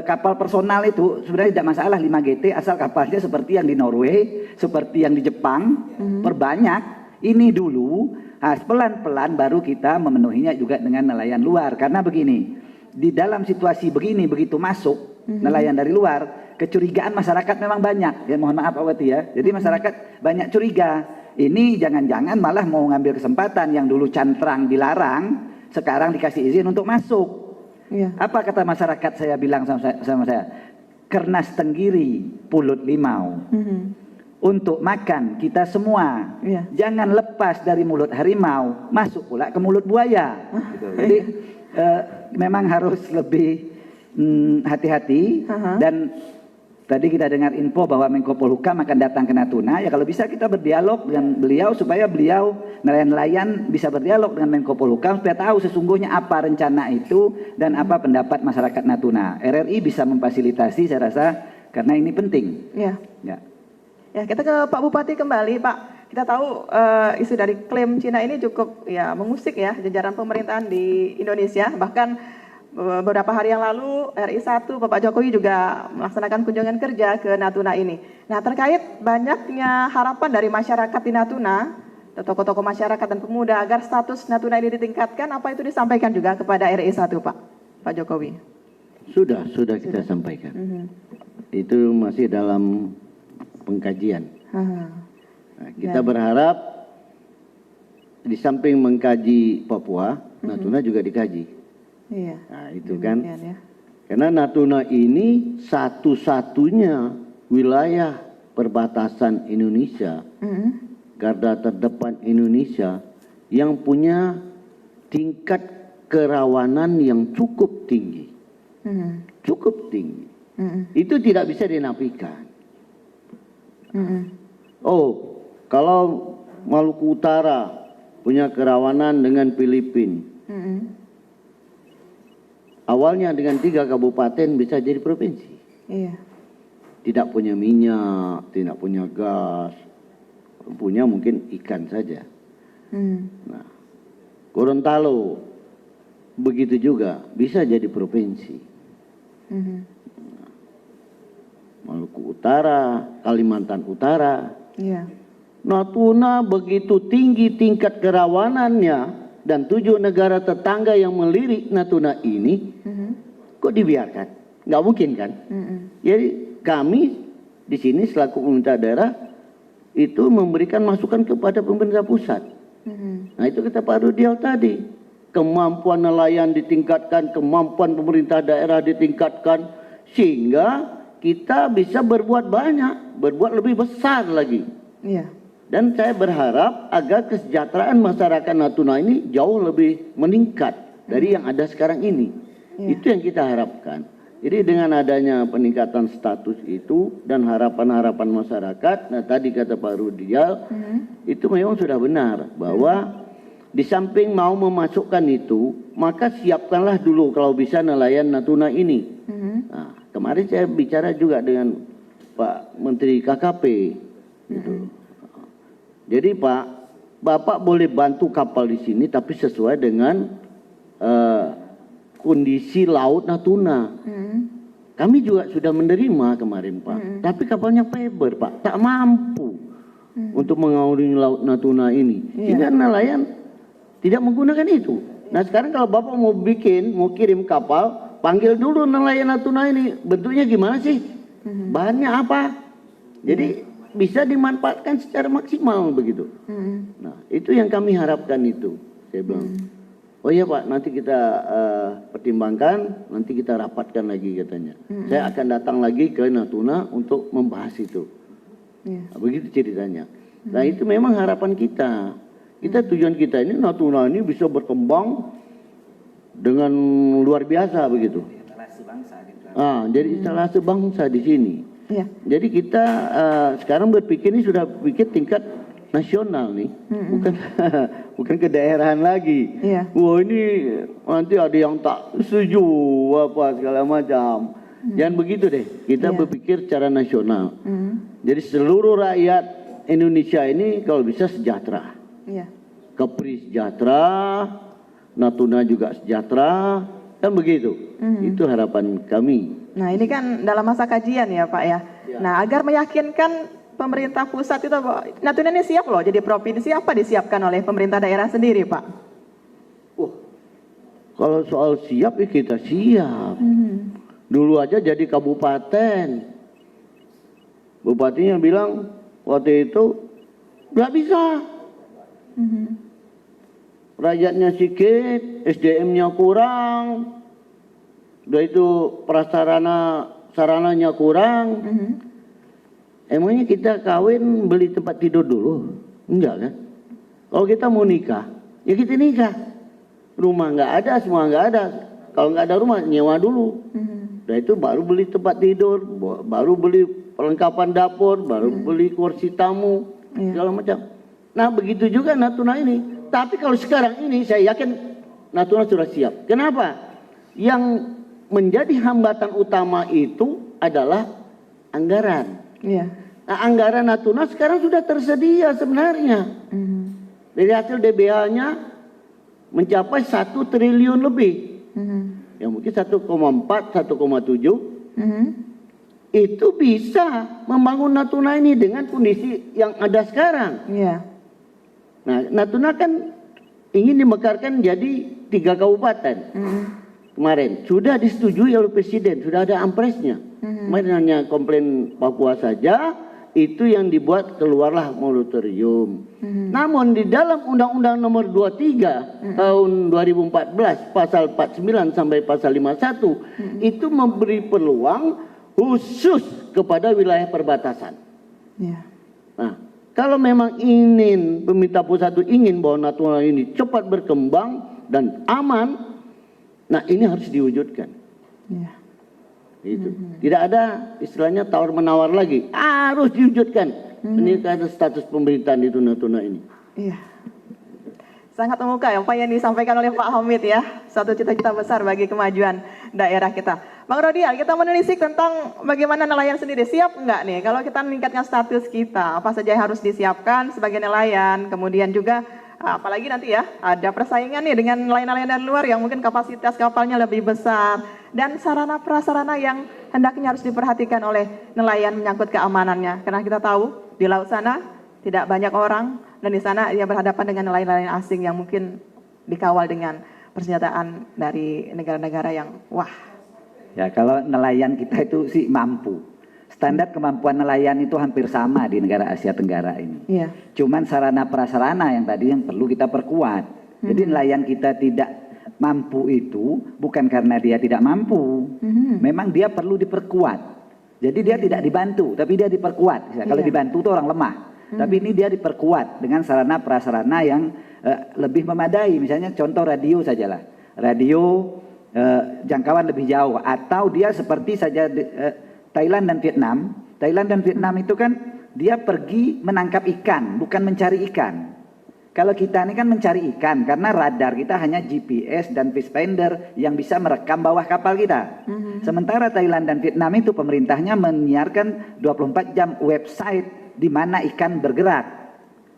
Kapal personal itu sebenarnya tidak masalah 5 GT asal kapalnya seperti yang di Norway, seperti yang di Jepang, perbanyak ini dulu. Pelan-pelan baru kita memenuhinya juga dengan nelayan luar. Karena begini, di dalam situasi begini begitu masuk nelayan dari luar, kecurigaan masyarakat memang banyak. Ya mohon maaf Pak Bupati ya. Jadi masyarakat banyak curiga. Ini jangan-jangan malah mau ngambil kesempatan yang dulu cantrang dilarang, sekarang dikasih izin untuk masuk. Apa kata masyarakat saya bilang sama saya? Kernas Tenggiri, Pulut Limau. Untuk makan kita semua. Jangan lepas dari mulut harimau, masuk pula ke mulut buaya. Gitu. Jadi memang harus lebih hati-hati. Dan tadi kita dengar info bahwa Menko Polhukam akan datang ke Natuna. Ya kalau bisa kita berdialog dengan beliau supaya beliau nelayan-nelayan bisa berdialog dengan Menko Polhukam supaya tahu sesungguhnya apa rencana itu dan apa pendapat masyarakat Natuna. RRI bisa memfasilitasi saya rasa karena ini penting. Ya. Ya, kita ke Pak Bupati kembali, Pak. Kita tahu isu dari klaim Cina ini cukup ya mengusik ya jajaran pemerintahan di Indonesia. Bahkan beberapa hari yang lalu RI 1 Bapak Jokowi juga melaksanakan kunjungan kerja ke Natuna ini. Nah, terkait banyaknya harapan dari masyarakat di Natuna, tokoh-tokoh masyarakat dan pemuda agar status Natuna ini ditingkatkan, apa itu disampaikan juga kepada RI 1, Pak Jokowi? Sudah kita sampaikan. Itu masih dalam pengkajian. Nah, kita berharap di samping mengkaji Papua, Natuna juga dikaji. Iya. Nah, itu kan. Ya. Karena Natuna ini satu-satunya wilayah perbatasan Indonesia, garda terdepan Indonesia yang punya tingkat kerawanan yang cukup tinggi. Cukup tinggi. Itu tidak bisa dinafikan. Oh, kalau Maluku Utara punya kerawanan dengan Filipina. Awalnya dengan 3 kabupaten bisa jadi provinsi. Iya. Tidak punya minyak, tidak punya gas, punya mungkin ikan saja. Nah, Gorontalo begitu juga bisa jadi provinsi. Maluku Utara, Kalimantan Utara. Iya. Natuna begitu tinggi tingkat kerawanannya dan 7 negara tetangga yang melirik Natuna ini, kok dibiarkan? Nggak mungkin kan? Jadi kami di sini selaku pemerintah daerah itu memberikan masukan kepada pemerintah pusat. Nah itu kata Pak Rudial tadi, kemampuan nelayan ditingkatkan, kemampuan pemerintah daerah ditingkatkan, sehingga kita bisa berbuat banyak, berbuat lebih besar lagi. Iya. Dan saya berharap agar kesejahteraan masyarakat Natuna ini jauh lebih meningkat dari yang ada sekarang ini. Itu yang kita harapkan. Jadi dengan adanya peningkatan status itu dan harapan-harapan masyarakat, nah tadi kata Pak Rudial, itu memang sudah benar bahwa di samping mau memasukkan itu, maka siapkanlah dulu kalau bisa nelayan Natuna ini. Nah, kemarin saya bicara juga dengan Pak Menteri KKP. Gitu. Jadi Pak, Bapak boleh bantu kapal di sini tapi sesuai dengan kondisi laut Natuna. Kami juga sudah menerima kemarin Pak, tapi kapalnya fiber Pak, tak mampu untuk mengawali laut Natuna ini. Sehingga nelayan tidak menggunakan itu. Nah sekarang kalau Bapak mau kirim kapal, panggil dulu nelayan Natuna ini, bentuknya gimana sih? Bahannya apa? Jadi bisa dimanfaatkan secara maksimal begitu. Nah itu yang kami harapkan itu. Saya bilang, oh iya Pak, nanti kita pertimbangkan, nanti kita rapatkan lagi katanya. Saya akan datang lagi ke Natuna untuk membahas itu. Nah, begitu ceritanya. Nah itu memang harapan kita. Tujuan kita ini Natuna ini bisa berkembang dengan luar biasa begitu. Jadi instalasi bangsa di sini. Jadi kita sekarang berpikir ini sudah pikir tingkat nasional nih, bukan ke daerahan lagi. Wah ini nanti ada yang tak setuju apa segala macam. Jangan begitu deh. Kita berpikir secara nasional. Jadi seluruh rakyat Indonesia ini kalau bisa sejahtera. Kepri sejahtera, Natuna juga sejahtera, kan begitu. Itu harapan kami. Nah ini kan dalam masa kajian ya Pak ya. Nah agar meyakinkan pemerintah pusat itu bahwa Natuna ini siap loh jadi provinsi, apa disiapkan oleh pemerintah daerah sendiri Pak? Kalau soal siap ya kita siap. Dulu aja jadi kabupaten. Bupatinya bilang waktu itu nggak bisa. Rakyatnya sedikit, SDM-nya kurang. Udah itu prasarana sarananya kurang, emangnya kita kawin beli tempat tidur dulu? Enggak kan? Kalau kita mau nikah, ya kita nikah. Rumah nggak ada, semua nggak ada. Kalau nggak ada rumah, nyewa dulu. Nah itu baru beli tempat tidur, baru beli perlengkapan dapur, baru beli kursi tamu, segala macam. Nah begitu juga Natuna ini. Tapi kalau sekarang ini saya yakin Natuna sudah siap. Kenapa? Yang menjadi hambatan utama itu adalah anggaran. Nah, anggaran Natuna sekarang sudah tersedia sebenarnya. Dari hasil DBH-nya mencapai 1 triliun lebih. Ya mungkin 1,4, 1,7. Itu bisa membangun Natuna ini dengan kondisi yang ada sekarang. Nah, Natuna kan ingin dimekarkan jadi 3 kabupaten. Kemarin sudah disetujui oleh Presiden, sudah ada ampresnya. Kemarin hanya komplain Papua saja, itu yang dibuat keluarlah moratorium. Namun di dalam Undang-Undang Nomor 23 tahun 2014 pasal 49 sampai pasal 51 itu memberi peluang khusus kepada wilayah perbatasan. Nah, kalau memang ingin pemerintah pusat itu ingin bahwa Natuna ini cepat berkembang dan aman, nah ini harus diwujudkan. Itu tidak ada istilahnya tawar menawar lagi, harus diwujudkan peningkatan status pemerintahan itu Natuna ini. Sangat membuka ya apa yang disampaikan oleh Pak Hamid ya, satu cita-cita besar bagi kemajuan daerah kita. Bang Rodial, kita menelisik tentang bagaimana nelayan sendiri, siap enggak nih kalau kita meningkatkan status kita, apa saja yang harus disiapkan sebagai nelayan, kemudian juga apalagi nanti ya ada persaingan nih dengan nelayan-nelayan dari luar yang mungkin kapasitas kapalnya lebih besar dan sarana prasarana yang hendaknya harus diperhatikan oleh nelayan menyangkut keamanannya, karena kita tahu di laut sana tidak banyak orang dan di sana ia berhadapan dengan nelayan-nelayan asing yang mungkin dikawal dengan persenjataan dari negara-negara yang wah. Ya kalau nelayan kita itu sih mampu. Standar kemampuan nelayan itu hampir sama di negara Asia Tenggara ini. Cuman sarana prasarana yang tadi yang perlu kita perkuat. Jadi nelayan kita tidak mampu itu bukan karena dia tidak mampu. Memang dia perlu diperkuat. Jadi dia tidak dibantu, tapi dia diperkuat. Kalau dibantu itu orang lemah. Tapi ini dia diperkuat dengan sarana prasarana yang lebih memadai. Misalnya contoh radio sajalah. Radio jangkauan lebih jauh. Atau dia seperti saja Thailand dan Vietnam. Thailand dan Vietnam itu kan dia pergi menangkap ikan, bukan mencari ikan. Kalau kita ini kan mencari ikan karena radar kita hanya GPS dan Fishfinder yang bisa merekam bawah kapal kita. Sementara Thailand dan Vietnam itu pemerintahnya menyiarkan 24 jam website di mana ikan bergerak.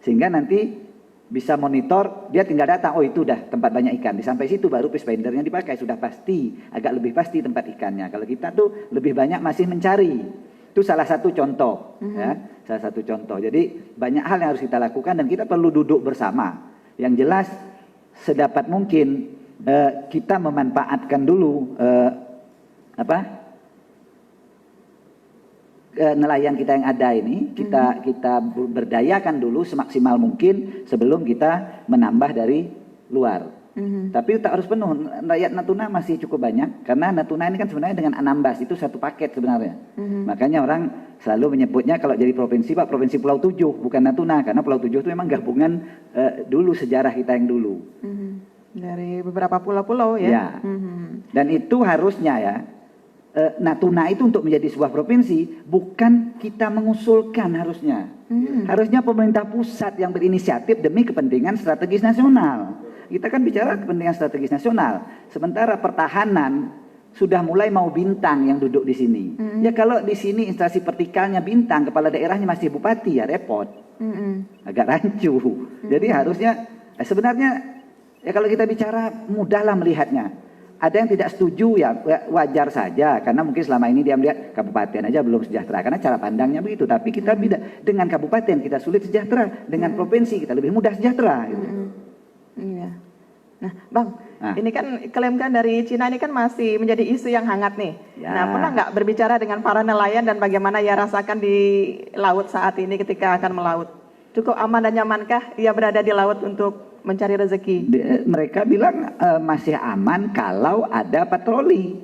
Sehingga nanti bisa monitor, dia tinggal datang, oh itu udah tempat banyak ikan. Sampai situ baru Fishfindernya dipakai, sudah pasti, agak lebih pasti tempat ikannya. Kalau kita tuh lebih banyak masih mencari. Itu salah satu contoh, ya, salah satu contoh. Jadi banyak hal yang harus kita lakukan dan kita perlu duduk bersama. Yang jelas sedapat mungkin kita memanfaatkan dulu nelayan kita yang ada ini, kita berdayakan dulu semaksimal mungkin sebelum kita menambah dari luar. Tapi tak harus penuh. Rakyat Natuna masih cukup banyak karena Natuna ini kan sebenarnya dengan Anambas itu satu paket sebenarnya. Makanya orang selalu menyebutnya kalau jadi provinsi Pak, provinsi Pulau Tujuh bukan Natuna, karena Pulau Tujuh itu memang gabungan dulu sejarah kita yang dulu. Dari beberapa pulau-pulau ya. Dan itu harusnya ya Natuna itu untuk menjadi sebuah provinsi bukan kita mengusulkan harusnya. Harusnya pemerintah pusat yang berinisiatif demi kepentingan strategis nasional. Kita kan bicara kepentingan strategis nasional. Sementara pertahanan sudah mulai mau bintang yang duduk di sini. Ya kalau di sini instansi vertikalnya bintang, kepala daerahnya masih bupati ya repot. Agak rancu. Jadi harusnya sebenarnya ya kalau kita bicara mudahlah melihatnya. Ada yang tidak setuju ya wajar saja karena mungkin selama ini dia melihat kabupaten aja belum sejahtera karena cara pandangnya begitu. Tapi kita beda dengan kabupaten kita sulit sejahtera, dengan provinsi kita lebih mudah sejahtera. Gitu. Iya. Nah, Bang, ini kan klaimkan dari Cina ini kan masih menjadi isu yang hangat nih. Nah, pernah nggak berbicara dengan para nelayan dan bagaimana ia rasakan di laut saat ini ketika akan melaut? Cukup aman dan nyamankah ia berada di laut untuk mencari rezeki? Mereka bilang masih aman kalau ada patroli.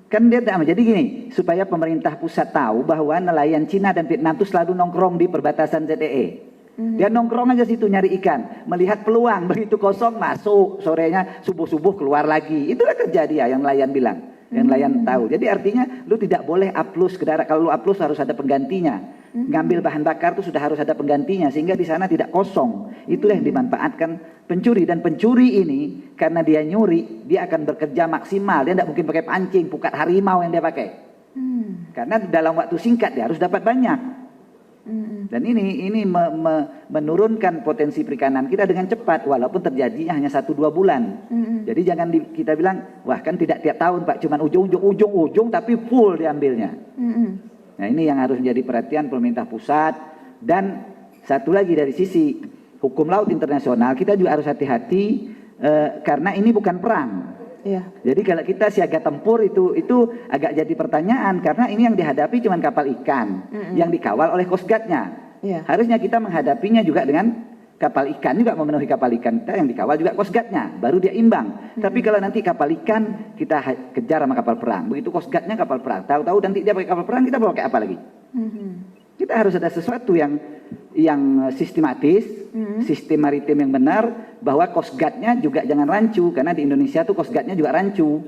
Kan dia jadi gini, supaya pemerintah pusat tahu bahwa nelayan Cina dan Vietnam itu selalu nongkrong di perbatasan ZEE. Dia nongkrong aja situ nyari ikan, melihat peluang, begitu kosong masuk, sorenya subuh-subuh keluar lagi. Itulah kerja dia yang nelayan bilang, yang nelayan tahu. Jadi artinya lu tidak boleh uplus ke darat, kalau lu uplus harus ada penggantinya. Ngambil bahan bakar itu sudah harus ada penggantinya sehingga di sana tidak kosong. Itulah yang dimanfaatkan pencuri, dan pencuri ini karena dia nyuri, dia akan bekerja maksimal. Dia tidak mungkin pakai pancing, pukat harimau yang dia pakai. Karena dalam waktu singkat dia harus dapat banyak. Dan ini menurunkan potensi perikanan kita dengan cepat, walaupun terjadinya hanya 1-2 bulan. Jadi jangan kita bilang, wah kan tidak tiap tahun Pak, cuman ujung tapi full diambilnya. Nah ini yang harus menjadi perhatian pemerintah pusat. Dan satu lagi dari sisi hukum laut internasional, kita juga harus hati-hati karena ini bukan perang. Jadi kalau kita siaga tempur itu agak jadi pertanyaan, karena ini yang dihadapi cuma kapal ikan yang dikawal oleh Coast Guard-nya. Harusnya kita menghadapinya juga dengan kapal ikan, juga memenuhi kapal ikan kita yang dikawal juga Coast Guard-nya, baru dia imbang. Tapi kalau nanti kapal ikan kita kejar sama kapal perang, begitu Coast Guard-nya kapal perang, tahu-tahu nanti dia pakai kapal perang, kita bawa kayak apa lagi? Kita harus ada sesuatu yang sistematis, sistem maritim yang benar, bahwa Coast Guard-nya juga jangan rancu, karena di Indonesia tuh Coast Guard-nya juga rancu.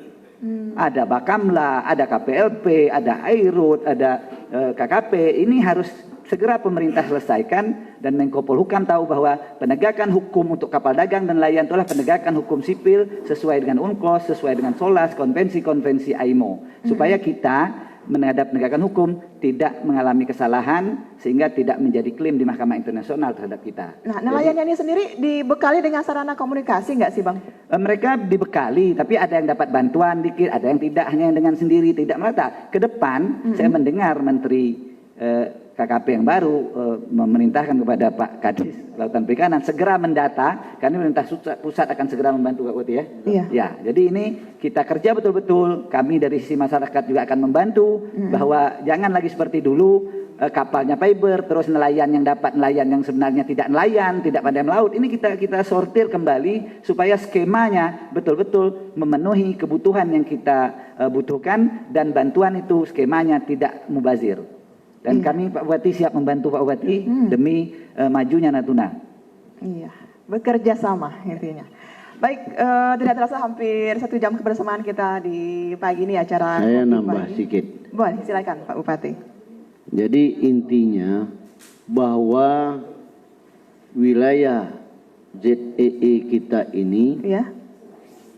Ada Bakamla, ada KPLP, ada Airut, ada KKP. Ini harus segera pemerintah selesaikan, dan Menko Polhukam tahu bahwa penegakan hukum untuk kapal dagang dan nelayan itulah penegakan hukum sipil sesuai dengan UNCLOS, sesuai dengan SOLAS, konvensi-konvensi IMO, supaya kita menghadap penegakan hukum tidak mengalami kesalahan sehingga tidak menjadi klaim di Mahkamah Internasional terhadap kita. Nah, nelayan ini sendiri dibekali dengan sarana komunikasi nggak sih Bang? Mereka dibekali, tapi ada yang dapat bantuan dikit, ada yang tidak, hanya yang dengan sendiri, tidak merata. Ke depan saya mendengar Menteri KKP yang baru memerintahkan kepada Pak Kadis Kelautan Perikanan segera mendata, karena pemerintah pusat akan segera membantu Pak Wati ya. Ya, jadi ini kita kerja betul-betul, kami dari sisi masyarakat juga akan membantu bahwa jangan lagi seperti dulu kapalnya fiber, terus nelayan yang dapat nelayan yang sebenarnya tidak nelayan, tidak pandai melaut. Ini kita sortir kembali supaya skemanya betul-betul memenuhi kebutuhan yang kita butuhkan, dan bantuan itu skemanya tidak mubazir. Dan kami Pak Bupati siap membantu Pak Bupati demi majunya Natuna. Iya, bekerja sama intinya. Baik, tidak terasa hampir 1 jam kebersamaan kita di pagi ini acara. Saya nambah sedikit. Boleh, silakan Pak Bupati. Jadi intinya bahwa wilayah ZEE kita ini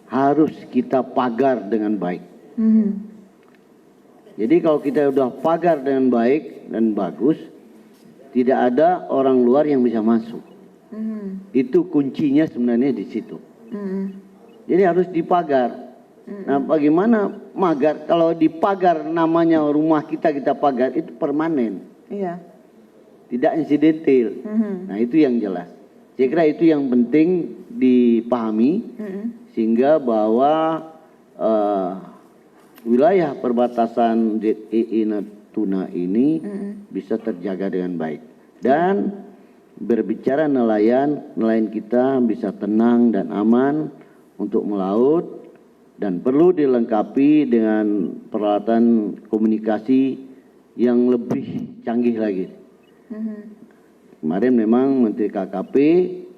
harus kita pagar dengan baik. Jadi kalau kita udah pagar dengan baik dan bagus, tidak ada orang luar yang bisa masuk. Itu kuncinya sebenarnya di situ. Jadi harus dipagar. Nah, bagaimana magar? Kalau dipagar namanya rumah kita pagar, itu permanen. Tidak insidental. Nah, itu yang jelas. Saya kira itu yang penting dipahami, sehingga bahwa wilayah perbatasan ZEE Natuna ini bisa terjaga dengan baik. Dan berbicara nelayan kita bisa tenang dan aman untuk melaut, dan perlu dilengkapi dengan peralatan komunikasi yang lebih canggih lagi. Kemarin memang Menteri KKP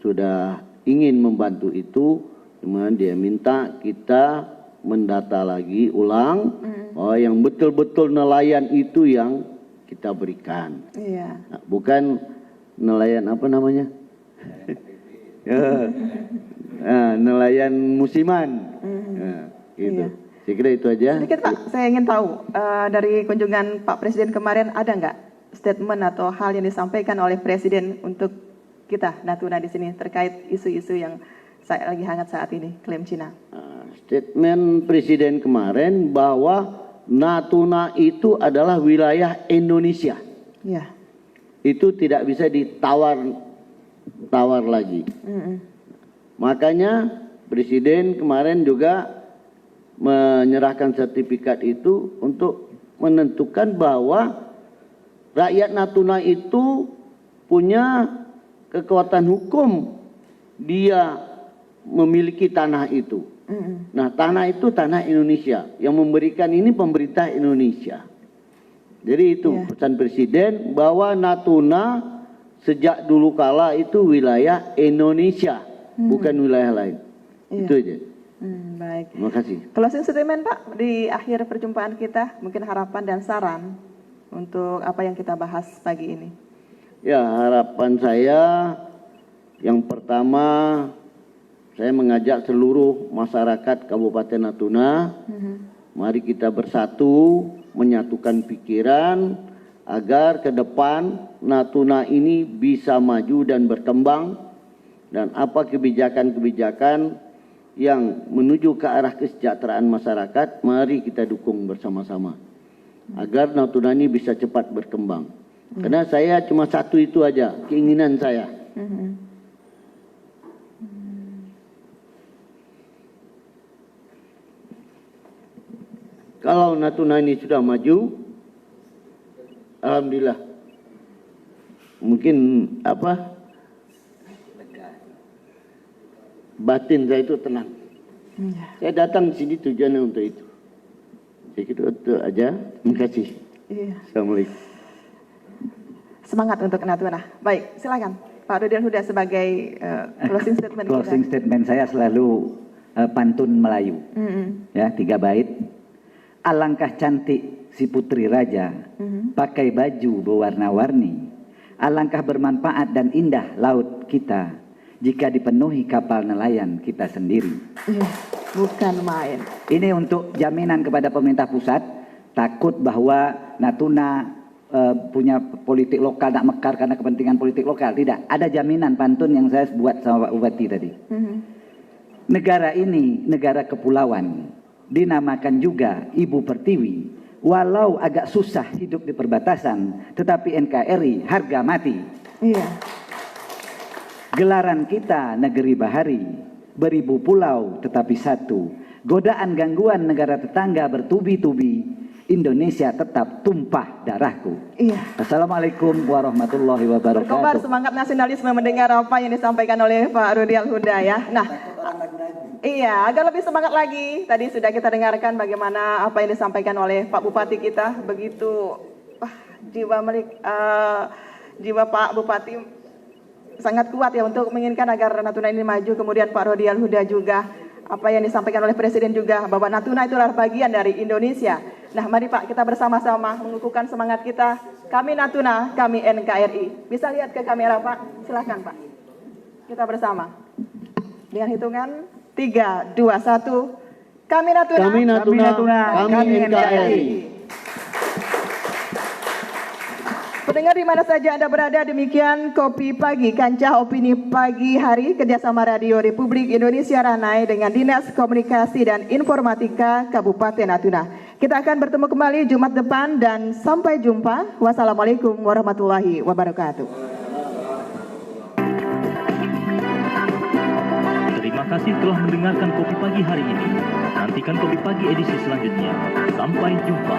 sudah ingin membantu itu, cuman dia minta kita mendata lagi ulang bahwa yang betul-betul nelayan itu yang kita berikan. Nah, bukan nelayan apa namanya? Nelayan musiman. Gitu. Saya kira itu aja. Sedikit Pak, saya ingin tahu dari kunjungan Pak Presiden kemarin, ada nggak statement atau hal yang disampaikan oleh Presiden untuk kita Natuna di sini terkait isu-isu yang lagi hangat saat ini, klaim Cina? Statement Presiden kemarin bahwa Natuna itu adalah wilayah Indonesia. Itu tidak bisa ditawar lagi. Makanya Presiden kemarin juga menyerahkan sertifikat itu untuk menentukan bahwa rakyat Natuna itu punya kekuatan hukum, dia memiliki tanah itu. Nah, tanah itu tanah Indonesia. Yang memberikan ini pemerintah Indonesia. Jadi itu pesan Presiden bahwa Natuna sejak dulu kala itu wilayah Indonesia, bukan wilayah lain. Itu aja. Baik. Terima kasih. Closing statement Pak di akhir perjumpaan kita, mungkin harapan dan saran untuk apa yang kita bahas pagi ini. Ya, harapan saya yang pertama, saya mengajak seluruh masyarakat Kabupaten Natuna, mari kita bersatu, menyatukan pikiran, agar ke depan Natuna ini bisa maju dan berkembang, dan apa kebijakan-kebijakan yang menuju ke arah kesejahteraan masyarakat, mari kita dukung bersama-sama, agar Natuna ini bisa cepat berkembang. Karena saya cuma satu itu aja, keinginan saya. Kalau Natuna ini sudah maju, alhamdulillah. Mungkin batin saya itu tenang. Saya datang di sini tujuannya untuk itu. Saya kira itu aja. Terima kasih. Assalamualaikum. Semangat untuk Natuna. Baik, silakan Pak Rudial Huda sebagai closing statement. Closing statement saya selalu pantun Melayu. Ya, 3 bait. Alangkah cantik si putri raja, pakai baju berwarna-warni. Alangkah bermanfaat dan indah laut kita, jika dipenuhi kapal nelayan kita sendiri. Bukan main. Ini untuk jaminan kepada pemerintah pusat, takut bahwa Natuna punya politik lokal nak mekar karena kepentingan politik lokal. Tidak, ada jaminan pantun yang saya buat sama Pak Bupati tadi. Negara ini negara kepulauan, dinamakan juga Ibu Pertiwi. Walau agak susah hidup di perbatasan, tetapi NKRI harga mati. Gelaran kita negeri bahari, beribu pulau tetapi satu. Godaan gangguan negara tetangga bertubi-tubi, Indonesia tetap tumpah darahku. Assalamualaikum warahmatullahi wabarakatuh. Berkobar semangat nasionalisme mendengar apa yang disampaikan oleh Pak Rudial Huda ya. Nah, agar lebih semangat lagi. Tadi sudah kita dengarkan bagaimana apa yang disampaikan oleh Pak Bupati kita. Begitu jiwa Pak Bupati sangat kuat ya untuk menginginkan agar Natuna ini maju. Kemudian Pak Rudial Huda juga apa yang disampaikan oleh Presiden juga bahwa Natuna itulah bagian dari Indonesia. Nah, mari Pak kita bersama-sama mengukuhkan semangat kita. Kami Natuna, kami NKRI. Bisa lihat ke kamera Pak? Silakan Pak. Kita bersama. Dengan hitungan 3, 2, 1. Kami Natuna, kami Natuna, kami NKRI. Pendengar di mana saja Anda berada, demikian Kopi Pagi, Kancah Opini Pagi Hari, kerjasama Radio Republik Indonesia Ranai dengan Dinas Komunikasi dan Informatika Kabupaten Natuna. Kita akan bertemu kembali Jumat depan dan sampai jumpa. Wassalamualaikum warahmatullahi wabarakatuh. Terima kasih telah mendengarkan Kopi Pagi hari ini. Nantikan Kopi Pagi edisi selanjutnya. Sampai jumpa.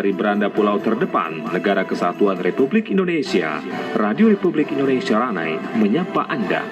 Dari beranda pulau terdepan Negara Kesatuan Republik Indonesia, Radio Republik Indonesia Ranai menyapa Anda.